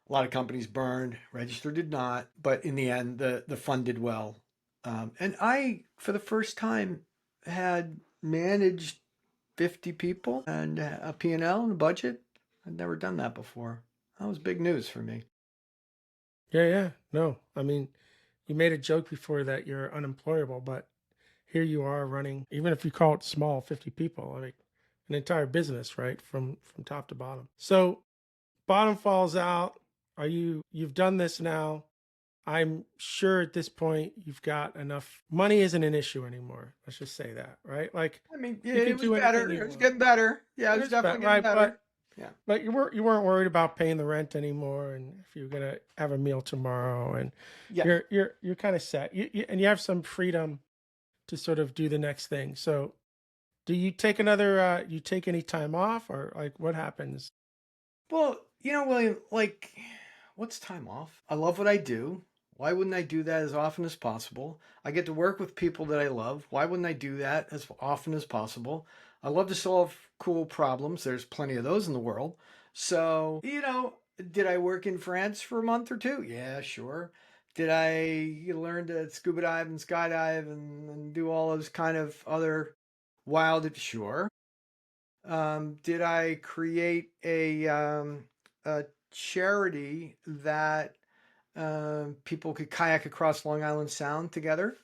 A lot of companies burned. Register did not, but in the end, the fund did well. And I, for the first time, had managed 50 people and a P&L and a budget. I'd never done that before. That was big news for me. Yeah. No, I mean, you made a joke before that you're unemployable, but here you are running, even if you call it small, 50 people, I mean, an entire business, right? From top to bottom. So bottom falls out. You've done this now. I'm sure at this point you've got enough. Money isn't an issue anymore. Let's just say that, right? Like, I mean, you can it was do anything better. you It was want. getting better. Yeah, it was It's bad, definitely getting right? better. Yeah. But you weren't worried about paying the rent anymore, and if you're gonna have a meal tomorrow, and Yeah. you're kind of set. And you have some freedom to sort of do the next thing. So, do you take another? You take any time off, or like what happens? Well, William, like, what's time off? I love what I do. Why wouldn't I do that as often as possible? I get to work with people that I love. Why wouldn't I do that as often as possible? I love to solve cool problems. There's plenty of those in the world. So, did I work in France for a month or two? Yeah, sure. Did I learn to scuba dive and skydive and do all those kind of other wild? Sure. Did I create a charity that people could kayak across Long Island Sound together,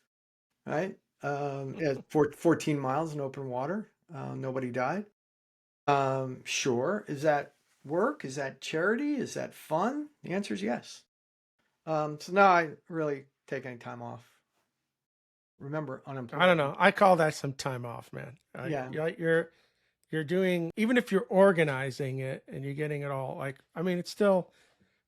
right? At 14 miles in open water. Nobody died. Sure. Is that work? Is that charity? Is that fun? The answer is yes. So now I really take any time off. Remember, unemployed. I don't know. I call that some time off, man. Yeah. You're doing, even if you're organizing it and you're getting it all, like, I mean, it's still,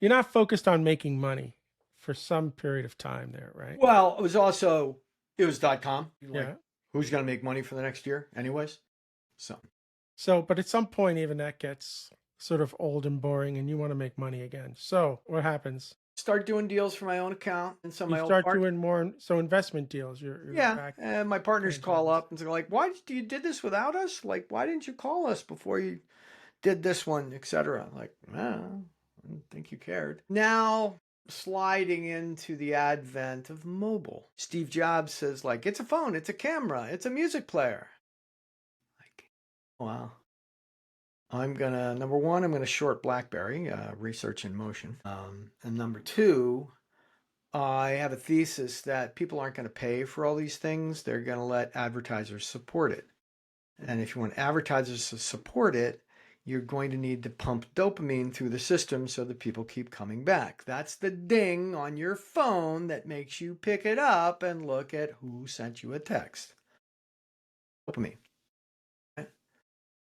you're not focused on making money for some period of time there, right? Well, it was .com. Yeah. Like, who's going to make money for the next year anyways? So, but at some point, even that gets sort of old and boring and you want to make money again. So what happens? Start doing deals for my own account and some of my You own start doing more, so investment deals. You're Yeah, back. and my partners paying call dividends. up and say like, "Why you did this without us? Like, why didn't you call us before you did this one, etc." Like, I didn't think you cared. Now, sliding into the advent of mobile, Steve Jobs says like, "It's a phone, it's a camera, it's a music player." Like, wow. Number one, I'm gonna short BlackBerry, research in motion. And number two, I have a thesis that people aren't going to pay for all these things. They're going to let advertisers support it. And if you want advertisers to support it, you're going to need to pump dopamine through the system so that people keep coming back. That's the ding on your phone that makes you pick it up and look at who sent you a text. Dopamine.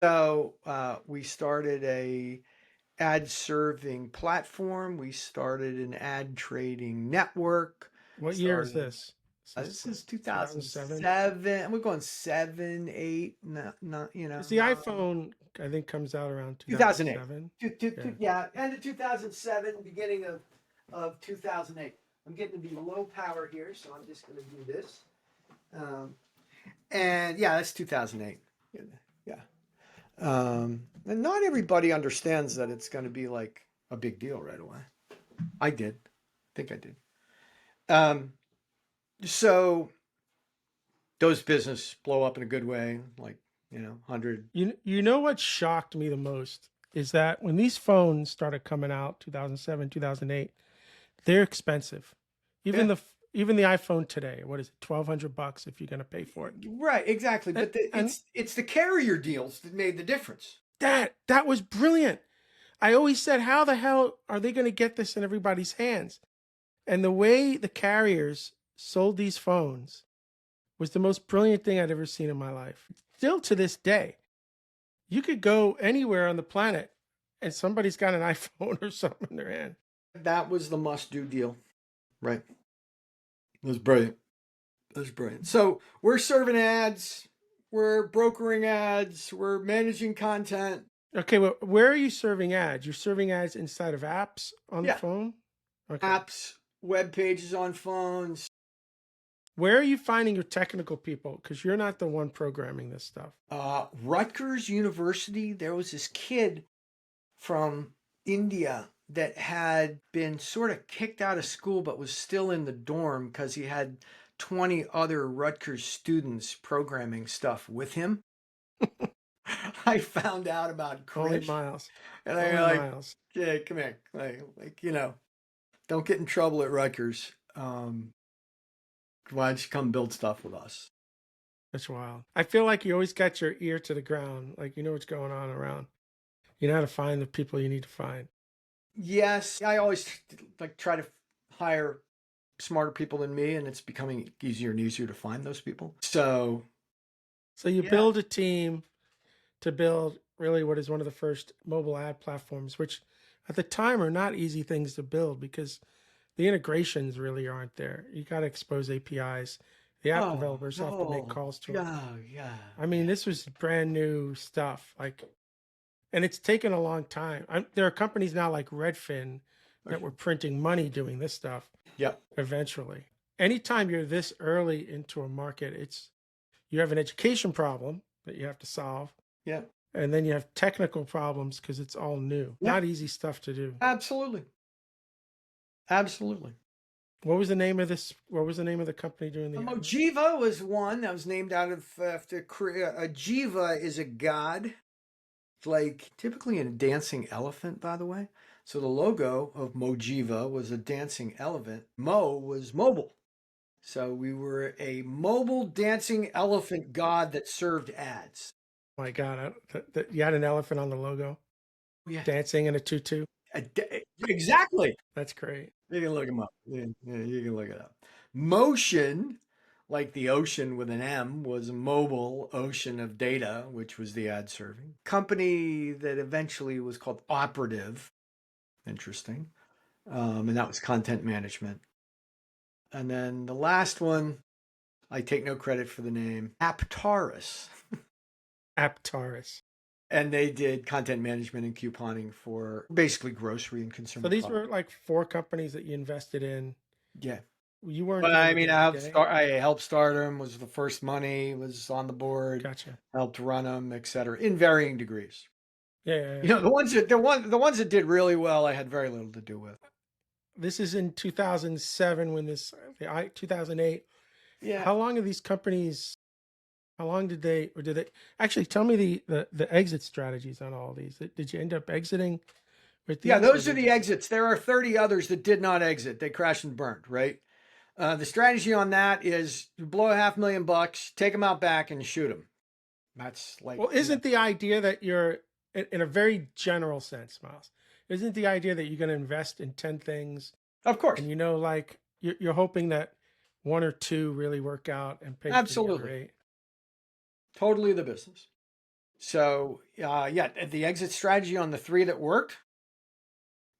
So we started a ad serving platform. We started an ad trading network. What year is this? This is 2007. We're going 7, 8, not. Because the iPhone, I think, comes out around 2008. 2007. Yeah, end of 2007, beginning of 2008. I'm getting to be low power here, so I'm just going to do this. And yeah, that's 2008. Yeah. And not everybody understands that it's going to be like a big deal right away. I did. I think I did. So those business blow up in a good way, like, 100. You know what shocked me the most is that when these phones started coming out, 2007, 2008, they're expensive. Even Yeah. the iPhone today, what is it, $1,200 if you're going to pay for it? Right, exactly. But it's the carrier deals that made the difference. That was brilliant. I always said, how the hell are they going to get this in everybody's hands? And the way the carriers sold these phones was the most brilliant thing I'd ever seen in my life. Still to this day, you could go anywhere on the planet and somebody's got an iPhone or something in their hand. That was the must-do deal, right? It was brilliant. It was brilliant. So we're serving ads, we're brokering ads, we're managing content. Okay, well, where are you serving ads? You're serving ads inside of apps on the phone? Okay. Apps, web pages on phones. Where are you finding your technical people? Because you're not the one programming this stuff. Rutgers University, there was this kid from India that had been sort of kicked out of school but was still in the dorm because he had 20 other Rutgers students programming stuff with him. I found out about Only Krish, Miles. and Only I'm like, Miles. yeah, come here. Like, don't get in trouble at Rutgers. Why don't you come build stuff with us? That's wild. I feel like you always got your ear to the ground. Like, you know what's going on around. You know how to find the people you need to find. Yes, I always try to hire smarter people than me, and it's becoming easier and easier to find those people. So you build a team to build really what is one of the first mobile ad platforms, which at the time are not easy things to build because the integrations really aren't there. You got to expose APIs. The app developers have to make calls to it. Yeah. I mean, this was brand new stuff. And it's taken a long time. There are companies now like Redfin that were printing money doing this stuff. Yep. Eventually, anytime you're this early into a market, you have an education problem that you have to solve. Yeah. And then you have technical problems because it's all new. Yeah. Not easy stuff to do. Absolutely. What was the name of this? What was the name of the company doing the ad? Mojiva was one that was named out of after a jiva is a god. It's like typically a dancing elephant, by the way. So the logo of Mojiva was a dancing elephant. Mo was mobile. So we were a mobile dancing elephant god that served ads. Oh my God, you had an elephant on the logo? Yeah. Dancing in a tutu? Exactly. That's great. You can look them up. Yeah, you can look it up. Motion, like the ocean with an M, was a mobile ocean of data, which was the ad serving. Company that eventually was called Operative. Interesting. And that was content management. And then the last one, I take no credit for the name, Aptaris. Aptaris. And they did content management and couponing for basically grocery and consumer. So these were like 4 companies that you invested in. Yeah. You weren't. But I mean, I helped start them. Was the first money. Was on the board. Gotcha. Helped run them, etc. In varying degrees. Yeah. You know, the ones that did really well, I had very little to do with. This is in 2007 when 2008. Yeah. How long are these companies? How long did they actually tell me the exit strategies on all these? Did you end up exiting with these? Yeah, those are the exits. There are 30 others that did not exit. They crashed and burned, right? The strategy on that is you blow $500,000, take them out back and shoot them. That's like. Well, isn't the idea that you're, in a very general sense, Miles, isn't the idea that you're going to invest in 10 things? Of course. And like you're hoping that 1 or 2 really work out and pay. Absolutely. Totally the business. So, the exit strategy on the 3 that worked,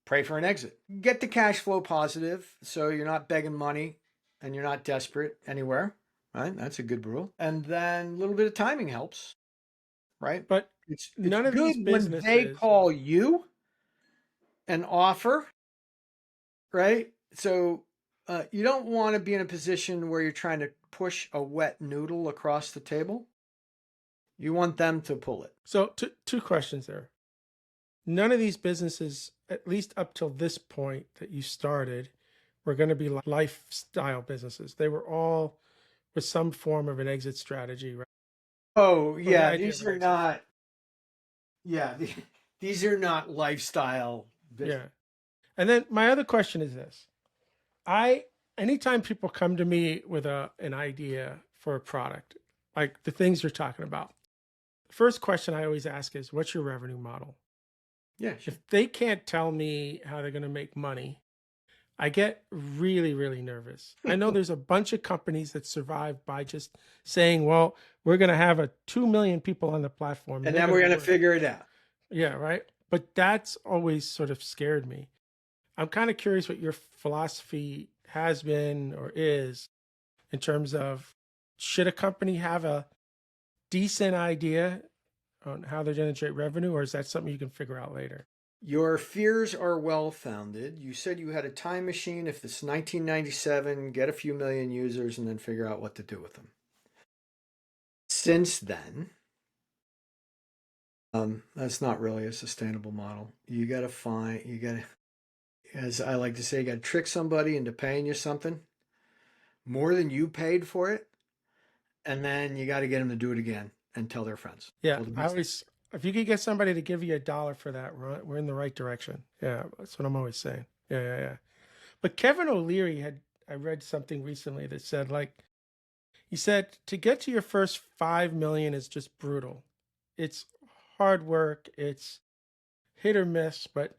pray for an exit. Get the cash flow positive so you're not begging money and you're not desperate anywhere, right? That's a good rule. And then a little bit of timing helps, right? But it's none of these businesses, when they call you an offer, right? So you don't want to be in a position where you're trying to push a wet noodle across the table. You want them to pull it. So 2 questions there. None of these businesses, at least up till this point that you started, were going to be lifestyle businesses. They were all with some form of an exit strategy, right? Oh, yeah. These are not. Yeah. These are not lifestyle businesses. Yeah. And then my other question is this. Anytime people come to me with an idea for a product, like the things you're talking about, the first question I always ask is, what's your revenue model? Yeah, sure. If they can't tell me how they're going to make money, I get really, really nervous. I know there's a bunch of companies that survive by just saying, well, we're going to have 2 million people on the platform and And they're then going we're to going to work. figure it out. Yeah, right. But that's always sort of scared me. I'm kind of curious what your philosophy has been or is in terms of, should a company have a decent idea on how they're going to generate revenue, or is that something you can figure out later? Your fears are well founded. You said you had a time machine. If it's 1997, get a few million users and then figure out what to do with them. Since then, that's not really a sustainable model. You got to, as I like to say, you got to trick somebody into paying you something more than you paid for it. And then you got to get them to do it again and tell their friends. Yeah, Well, the I best. always, if you could get somebody to give you $1 for that, we're in the right direction. Yeah, that's what I'm always saying. Yeah, yeah, yeah. But Kevin O'Leary I read something recently that said, like, he said to get to your first 5 million is just brutal. It's hard work, it's hit or miss, but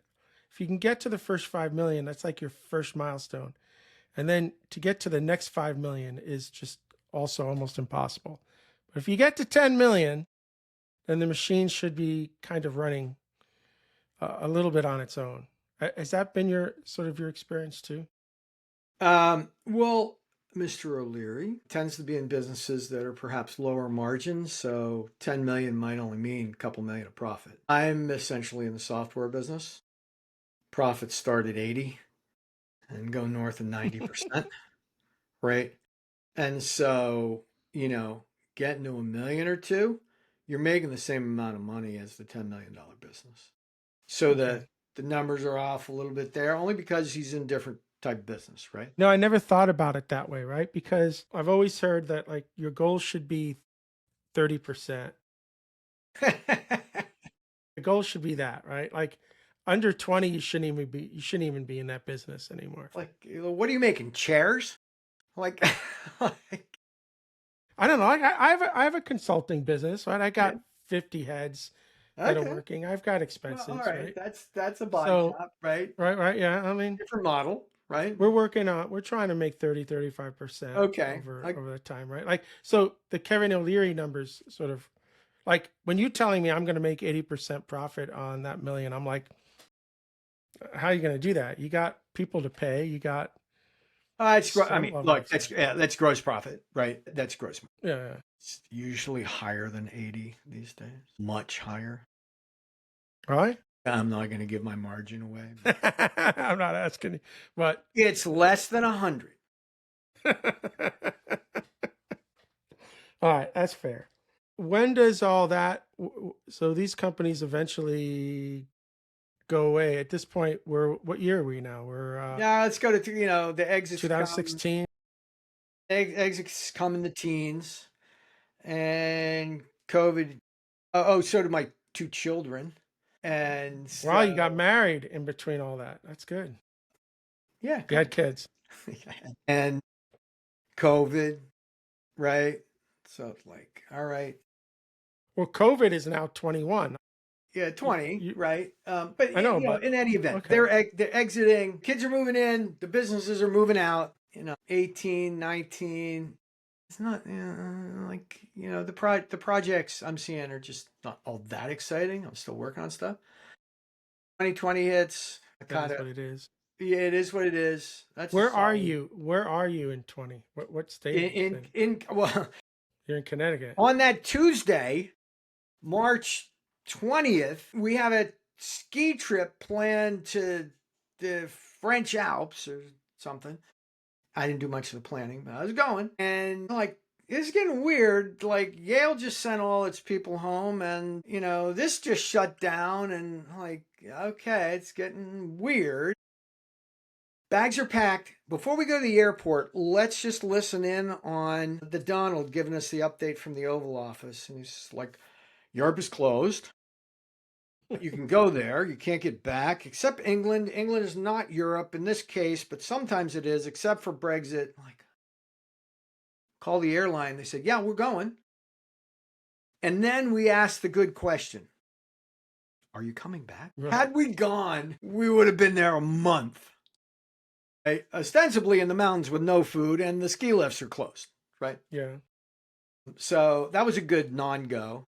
if you can get to the first 5 million, that's like your first milestone. And then to get to the next 5 million is just also almost impossible. But if you get to 10 million, then the machine should be kind of running a little bit on its own. Has that been your sort of your experience too? Well, Mr. O'Leary tends to be in businesses that are perhaps lower margins, so 10 million might only mean a couple million of profit. I'm essentially in the software business. Profits start at 80 and go north of 90%, right? And so, getting to a million or two, you're making the same amount of money as the $10 million business. So Okay. the numbers are off a little bit there, only because he's in a different type of business, right? No, I never thought about it that way, right? Because I've always heard that like your goal should be 30%. The goal should be that, right? Like under 20, you shouldn't even be in that business anymore. Like, what are you making? Chairs? Like, like, I don't know. I have a consulting business, right? I yeah, got 50 heads that are okay. working. I've got Well, all expenses, right. right? That's a body So, shop, right? right, yeah. I mean, Different model, right? we're trying to make 30-35% Okay. over the time, right? Like, so the Kevin O'Leary numbers sort of, like, when you telling me I'm going to make 80% profit on that million, I'm like, how are you going to do that? You got people to pay, you got I some mean, level of look, expense. that's gross profit, right? That's gross. Yeah, It's usually higher than 80 these days. Much higher. right. I'm not going to give my margin away. I'm not asking you, but It's less than 100. all right, that's fair. When does all that? So these companies eventually go away. At this point, what year are we now? We're Now let's go to, the exits come. 2016. Exits come in the teens, and COVID. Oh, so did my two children, and Wow, you so got married in between all that. That's good. yeah, a You had couple. kids. And COVID, right? So it's like, all right, Well, COVID is now 21. yeah, You, 20, you, right? But I know, but in any event, okay. they're exiting. Kids are moving in. The businesses are moving out. 18, 19. It's not like the projects I'm seeing are just not all that exciting. I'm still working on stuff. 2020 hits. I That kind is of what it is. Yeah, it is what it is. That's a Where are solid you? Where are you in 20? What state are you in? well You're in Connecticut. on that Tuesday, March 20th, we have a ski trip planned to the French Alps or something. I didn't do much of the planning, but I was going. And like, it's getting weird. Like, Yale just sent all its people home, and, this just shut down. And like, okay, it's getting weird. Bags are packed. Before we go to the airport, let's just listen in on the Donald giving us the update from the Oval Office. And he's like, Europe is closed. You can go there. You can't get back, except England. England is not Europe in this case, but sometimes it is, except for Brexit. Like, call the airline. They said, yeah, we're going. And then we asked the good question. Are you coming back? Right. Had we gone, we would have been there a month. Right? Ostensibly in the mountains with no food, and the ski lifts are closed, right? Yeah. So that was a good non-go.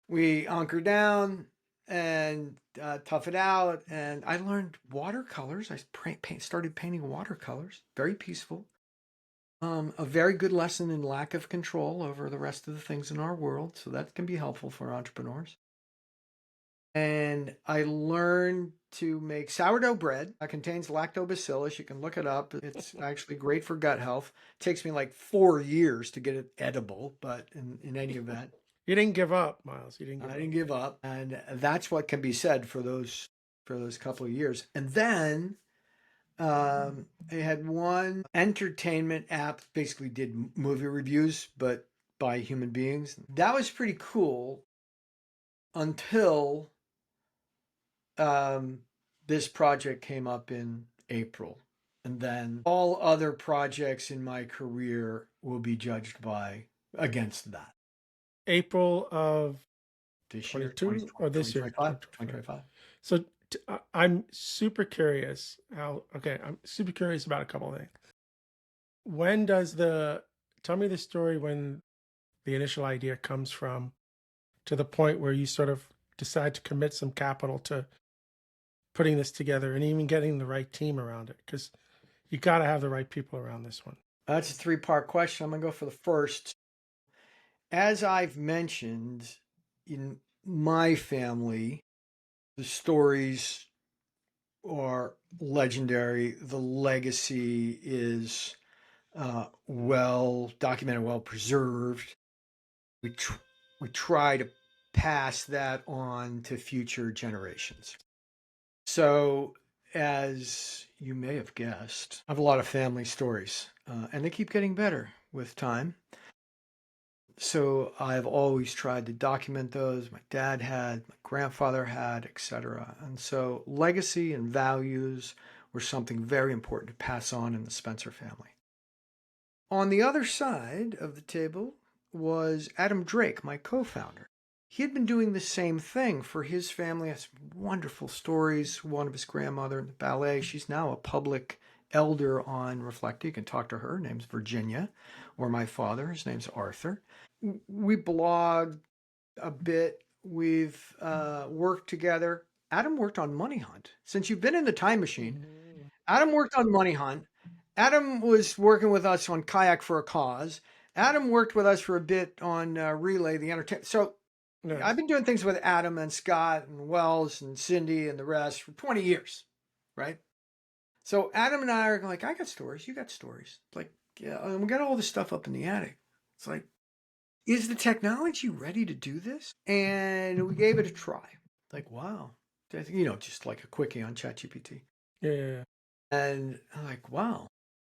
We anchored down and tough it out. And I learned watercolors. I started painting watercolors. Very peaceful. A very good lesson in lack of control over the rest of the things in our world. So that can be helpful for entrepreneurs. And I learned to make sourdough bread. It contains lactobacillus. You can look it up. It's actually great for gut health. It takes me like 4 years to get it edible, but in any event, You didn't give up, Miles. You didn't give I up. didn't give up. And that's what can be said for those couple of years. And then I had one entertainment app, basically did movie reviews, but by human beings. That was pretty cool until this project came up in April. And then all other projects in my career will be judged by against that. April of This year, 22 or this year? 2025. So I'm super curious I'm super curious about a couple of things. When does tell me the story when the initial idea comes from to the point where you sort of decide to commit some capital to putting this together and even getting the right team around it? Because you got to have the right people around this one. That's a 3-part question. I'm going to go for the first. As I've mentioned, in my family, the stories are legendary. The legacy is well documented, well preserved. We try to pass that on to future generations. So, as you may have guessed, I have a lot of family stories, and they keep getting better with time. So I've always tried to document those. My dad had, my grandfather had, etc. And so legacy and values were something very important to pass on in the Spencer family. On the other side of the table was Adam Drake, my co-founder. He had been doing the same thing for his family. Has wonderful stories. One of his grandmother in the ballet. She's now a public elder on Reflekta. You can talk to her. Her name's Virginia. Or my father. His name's Arthur. We blogged a bit. We've worked together. Adam worked on Money Hunt. Since you've been in the time machine, Adam worked on Money Hunt. Adam was working with us on Kayak for a Cause. Adam worked with us for a bit on Relay, the entertainment. So Nice. I've been doing things with Adam and Scott and Wells and Cindy and the rest for 20 years, right? So Adam and I are like, I got stories, you got stories. Like, yeah, and we got all this stuff up in the attic. It's like, is the technology ready to do this? And we gave it a try. Like, wow. Just like a quickie on ChatGPT. Yeah. And I'm like, wow,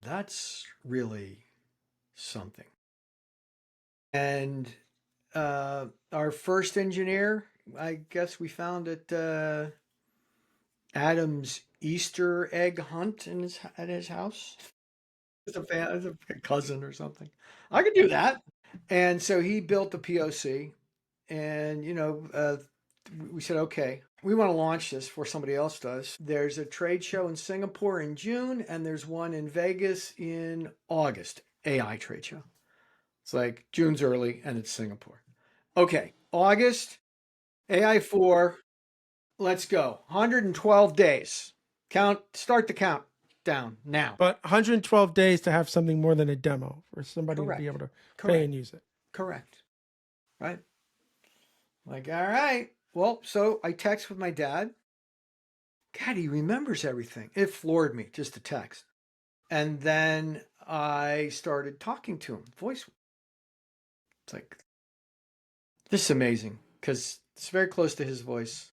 that's really something. And our first engineer, I guess we found at Adam's Easter egg hunt at his house. It's a cousin or something. I could do that. And so he built the POC, and we said, okay, we want to launch this before somebody else does. There's a trade show in Singapore in June, and there's one in Vegas in August, AI trade show. It's like June's early, and it's Singapore. Okay, August, AI 4, let's go. 112 days. Start the countdown now. But 112 days to have something more than a demo for somebody to be able to pay and use it. Correct. Right? Like, all right. Well, so I text with my dad. God, he remembers everything. It floored me, just a text. And then I started talking to him, voice. It's like, this is amazing because it's very close to his voice.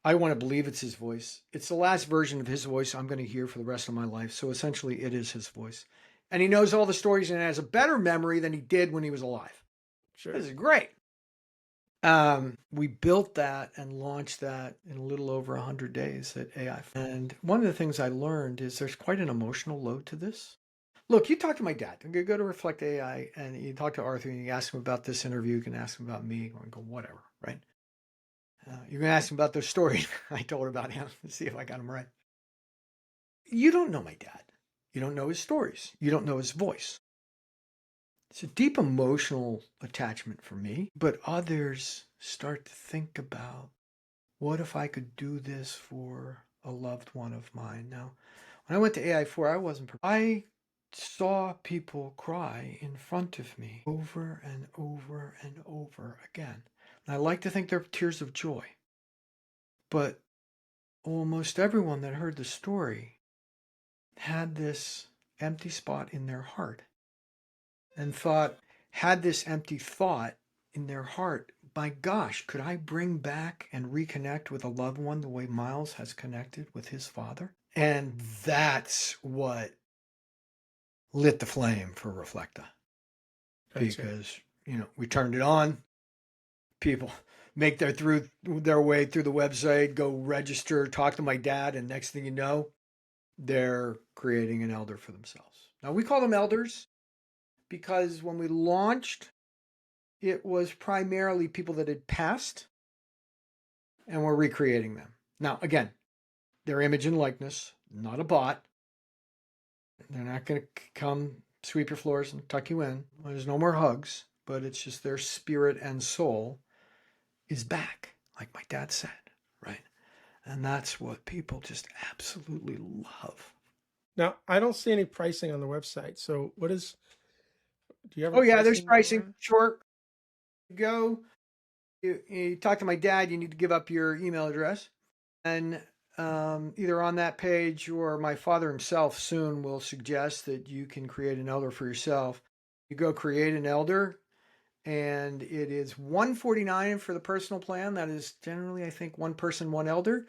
I want to believe it's his voice. It's the last version of his voice I'm going to hear for the rest of my life. So essentially, it is his voice. And he knows all the stories and has a better memory than he did when he was alive. Sure. This is great. We built that and launched that in a little over 100 days at AI. And one of the things I learned is there's quite an emotional load to this. Look, you talk to my dad. You go to Reflekta AI and you talk to Arthur and you ask him about this interview. You can ask him about me. Or go, whatever, right? You're going to ask him about those stories I told about him to see if I got them right. You don't know my dad. You don't know his stories. You don't know his voice. It's a deep emotional attachment for me, but others start to think about, what if I could do this for a loved one of mine? Now, when I went to AI4, I wasn't prepared. I saw people cry in front of me over and over and over again. And I like to think they're tears of joy. But almost everyone that heard the story had this empty spot in their heart and had this empty thought in their heart, my gosh, could I bring back and reconnect with a loved one the way Miles has connected with his father? And that's what lit the flame for Reflekta. Gotcha. Because, we turned it on. People make their way through the website, go register, talk to my dad, and next thing you know, they're creating an elder for themselves. Now, we call them elders because when we launched, it was primarily people that had passed, and we're recreating them. Now, again, their image and likeness, not a bot. They're not going to come sweep your floors and tuck you in. There's no more hugs, but it's just their spirit and soul is back, like my dad said, right? And that's what people just absolutely love. Now, I don't see any pricing on the website. So do you have a Oh, yeah, there's pricing model pricing. there? Sure. Go. You talk to my dad, you need to give up your email address. And either on that page or my father himself soon will suggest that you can create an elder for yourself. You go create an elder, and it is $149 for the personal plan. That is generally, I think, one person, one elder.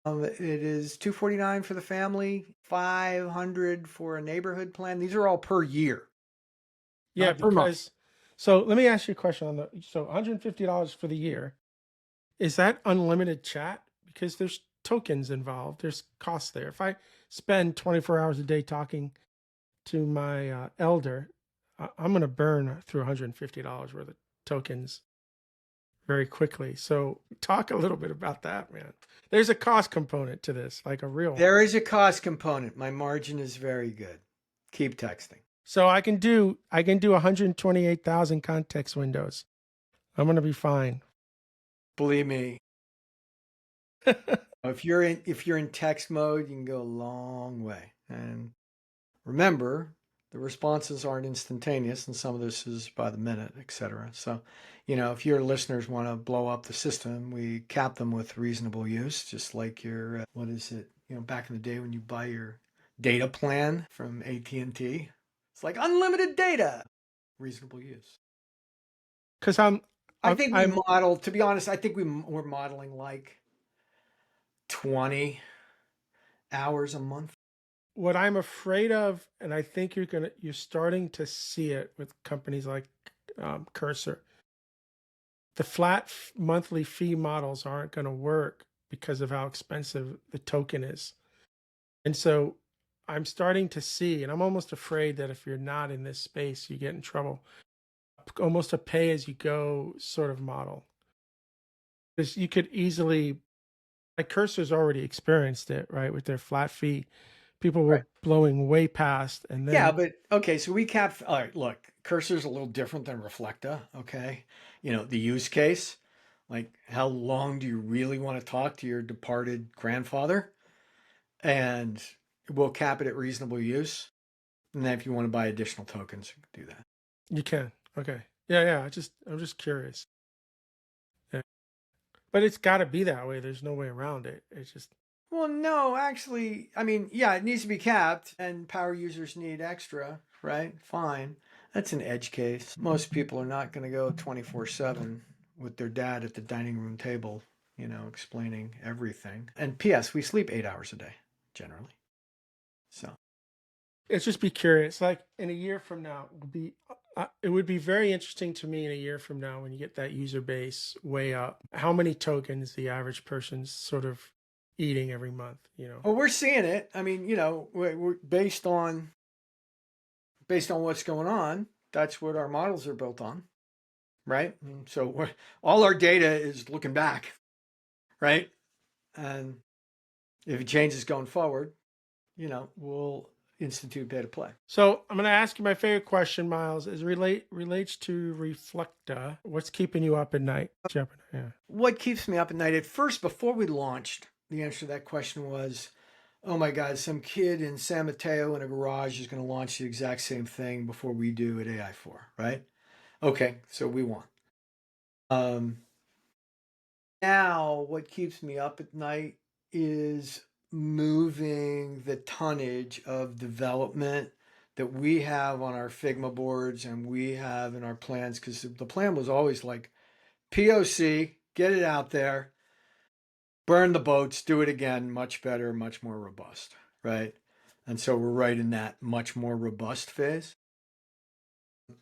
It is $249 for the family, $500 for a neighborhood plan. These are all per year, Yeah, not per month. so let me ask you a question so $150 for the year. Is that unlimited chat? Because there's tokens involved. There's costs there. If I spend 24 hours a day talking to my elder, I'm going to burn through $150 worth of tokens very quickly. So talk a little bit about that, man. There's a cost component to this, like a real one. There is a cost component. My margin is very good. Keep texting. So I can do 128,000 context windows. I'm going to be fine. Believe me, if you're in text mode, you can go a long way. And remember, the responses aren't instantaneous, and some of this is by the minute, etc. So, if your listeners want to blow up the system, we cap them with reasonable use, just like your what is it? Back in the day when you buy your data plan from AT&T, it's like unlimited data, reasonable use. Because I think we I'm model. To be honest, I think we're modeling like 20 hours a month. what I'm afraid of, and I think you're starting to see it with companies like Cursor. The flat monthly fee models aren't going to work because of how expensive the token is. And so I'm starting to see, and I'm almost afraid that if you're not in this space, you get in trouble. Almost a pay as you go sort of model. Because you could easily, like Cursor's already experienced it, right? With their flat fee. People Right. were blowing way past. And Yeah, then, but okay, so we cap. All right, look, Cursor's a little different than Reflekta. Okay, the use case, like how long do you really want to talk to your departed grandfather, and we'll cap it at reasonable use. And then if you want to buy additional tokens, you can do that. you can. Okay. Yeah. I'm just curious. Yeah. But it's got to be that way. There's no way around it. It's just, Well, no, actually, I mean, yeah, it needs to be capped, and power users need extra, right? Fine. That's an edge case. Most people are not going to go 24/7 with their dad at the dining room table, explaining everything. And P.S., we sleep 8 hours a day, generally. So, it's just be curious. Like in a year from now, it would be very interesting to me in a year from now when you get that user base way up, how many tokens the average person's sort of eating every month. well, we're seeing it. I mean, we're based on what's going on. That's what our models are built on, right? And so all our data is looking back. right? And if it changes going forward, we'll institute pay to play. So I'm going to ask you my favorite question, Miles. Is relates to Reflekta. What's keeping you up at night? Yeah. What keeps me up at night? At first, before we launched, the answer to that question was, oh my God, some kid in San Mateo in a garage is going to launch the exact same thing before we do at AI4, right? Okay, so we won. Now, what keeps me up at night is moving the tonnage of development that we have on our Figma boards and we have in our plans, because the plan was always like POC, get it out there, burn the boats, do it again, much better, much more robust, right? And so we're right in that much more robust phase.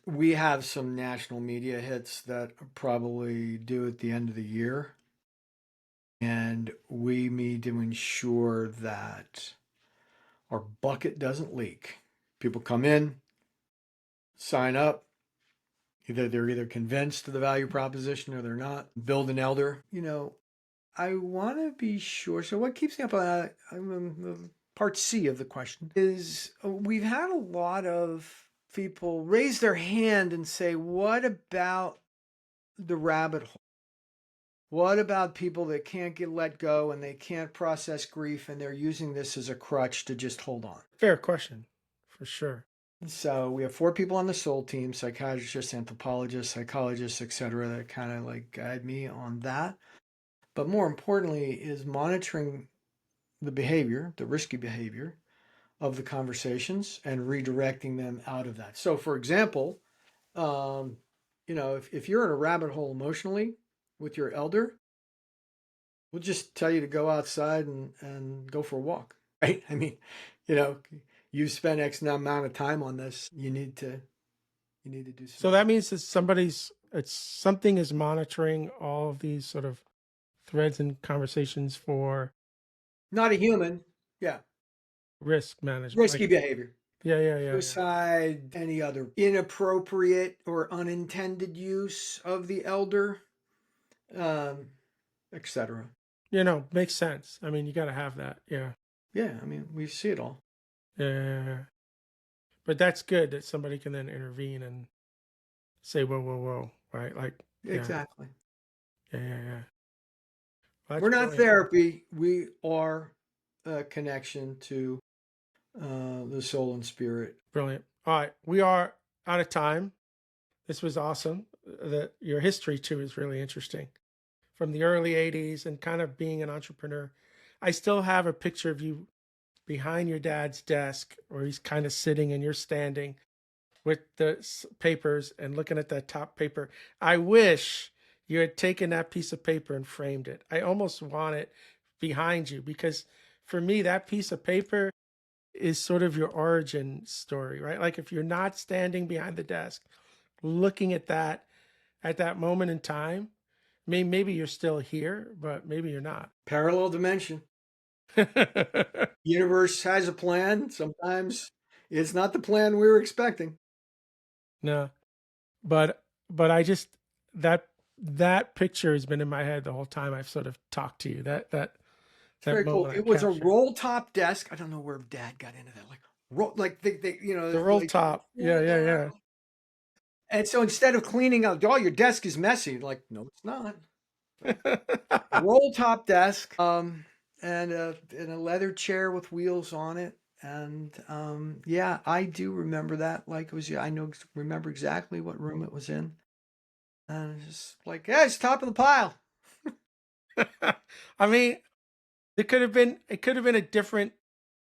We have some national media hits that probably due at the end of the year. And we need to ensure that our bucket doesn't leak. People come in, sign up, they're either convinced of the value proposition or they're not. Build an elder. I want to be sure. So what keeps me up on part C of the question is we've had a lot of people raise their hand and say, what about the rabbit hole? What about people that can't get let go and they can't process grief and they're using this as a crutch to just hold on? Fair question, for sure. So we have 4 people on the soul team: psychiatrists, anthropologists, psychologists, etc., that kind of like guide me on that. But more importantly is monitoring the behavior, the risky behavior of the conversations and redirecting them out of that. So for example, if you're in a rabbit hole emotionally with your elder, we'll just tell you to go outside and go for a walk, right? I mean, you spent X amount of time on this. You need to do something. So that means that something is monitoring all of these sort of threads and conversations for not a human. Yeah. Risk management. Risky behavior. Yeah. Suicide, any other inappropriate or unintended use of the elder, etc. Makes sense. I mean, you got to have that. Yeah. Yeah. I mean, we see it all. Yeah. But that's good that somebody can then intervene and say, whoa, right? Like, exactly. Yeah. Well, we're not therapy. We are a connection to the soul and spirit. Brilliant. All right. We are out of time. This was awesome. Your history, too, is really interesting. From the early 80s and kind of being an entrepreneur. I still have a picture of you behind your dad's desk where he's kind of sitting and you're standing with the papers and looking at that top paper. I wish you had taken that piece of paper and framed it. I almost want it behind you because for me, that piece of paper is sort of your origin story, right? Like if you're not standing behind the desk, looking at that moment in time, maybe you're still here, but maybe you're not. Parallel dimension. Universe has a plan. Sometimes it's not the plan we were expecting. No, but I just that picture has been in my head the whole time I've sort of talked to you. That very cool. It was a roll top desk. I don't know where Dad got into that. The roll top. Yeah. And so instead of cleaning out, your desk is messy. Like, no, it's not. Roll top desk. And a leather chair with wheels on it. And yeah, I do remember that like it was. I remember exactly what room it was in. And it's just like, yeah, it's top of the pile. I mean, it could have been a different.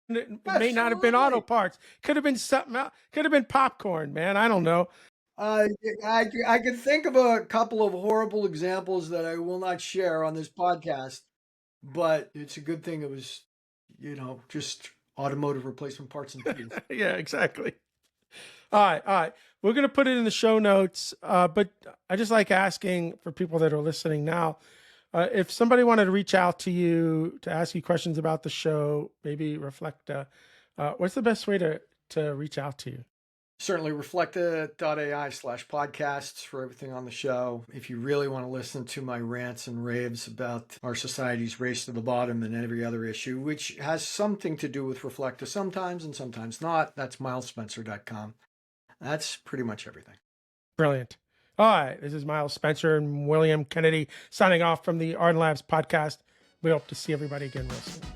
It may not have been auto parts. Could have been something else. Could have been popcorn, man. I don't know. I could think of a couple of horrible examples that I will not share on this podcast. But it's a good thing it was, just automotive replacement parts and pieces. Yeah, exactly. All right. We're going to put it in the show notes. But I just like asking for people that are listening now, if somebody wanted to reach out to you to ask you questions about the show, maybe Reflekta, what's the best way to reach out to you? Certainly reflekta.ai/podcasts for everything on the show. If you really want to listen to my rants and raves about our society's race to the bottom and every other issue, which has something to do with Reflekta sometimes and sometimes not, that's milesspencer.com. That's pretty much everything. Brilliant. All right. This is Miles Spencer and William Kennedy signing off from the Ardan Labs podcast. We hope to see everybody again real soon.